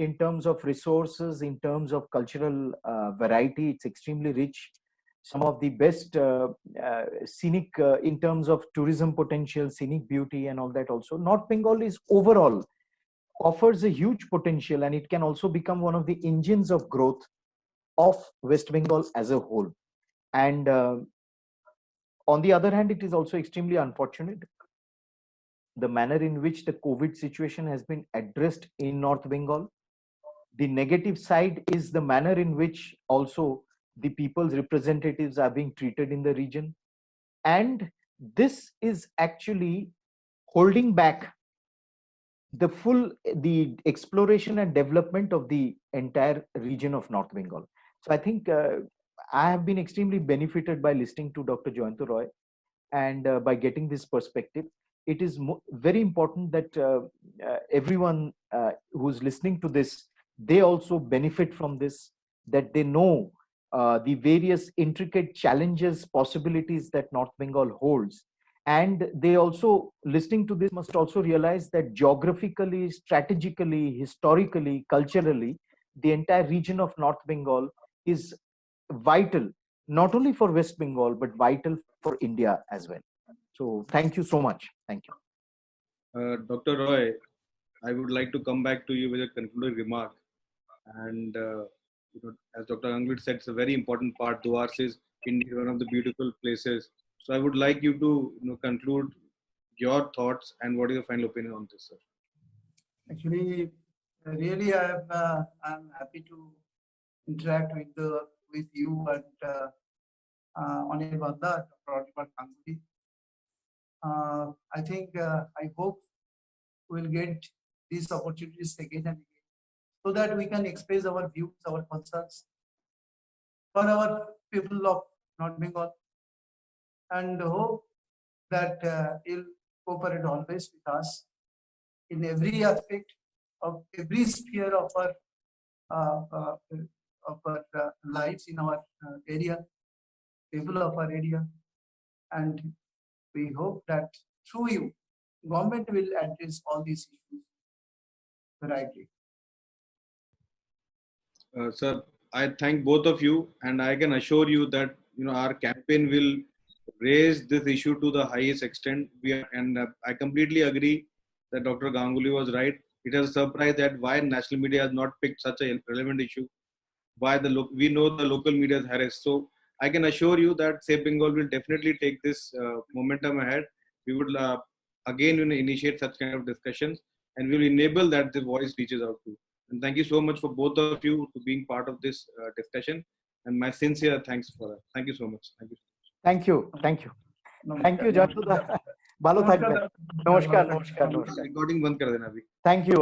in terms of resources, in terms of cultural variety. It's extremely rich. Some of the best scenic in terms of tourism potential, scenic beauty and all that also. North Bengal is overall offers a huge potential, and it can also become one of the engines of growth of West Bengal as a whole. And on the other hand, it is also extremely unfortunate the manner in which the COVID situation has been addressed in North Bengal. The negative side is the manner in which also the people's representatives are being treated in the region. And this is actually holding back the exploration and development of the entire region of North Bengal. So I think I have been extremely benefited by listening to Dr. Jayanta Roy, and by getting this perspective. It is very important that everyone who's listening to this, they also benefit from this, that they know the various intricate challenges, possibilities that North Bengal holds. And they also, listening to this, must also realize that geographically, strategically, historically, culturally, the entire region of North Bengal is vital, not only for West Bengal, but vital for India as well. So thank you so much. Thank you. Dr. Roy, I would like to come back to you with a concluding remark. And as Dr. Ganguly said, it's a very important part. Dwars is indeed one of the beautiful places. So I would like you to conclude your thoughts and what is your final opinion on this, sir? Actually, really, I'm happy to interact with you and Anil Banda, Dr. Oliver Ganguly. I think I hope we'll get these opportunities again and again, so that we can express our views, our concerns for our people of North Bengal, and hope that you'll cooperate always with us in every aspect of every sphere of our lives in our area, people of our area, and we hope that through you, government will address all these issues rightly. Sir, I thank both of you, and I can assure you that our campaign will raise this issue to the highest extent. I completely agree that Dr. Ganguly was right. It is a surprise that why national media has not picked such a relevant issue. Why we know the local media is harassed. So I can assure you that Safe Bengal will definitely take this momentum ahead. We would again initiate such kind of discussions, and we will enable that the voice reaches out to. And thank you so much for both of you to being part of this discussion. And my sincere thanks for that. Thank you so much. Thank you. Thank you. Thank you. Thank you, Jayanta. Bhalo thakben. Namaskar. Namaskar. Recording बंद कर देना अभी. Thank you.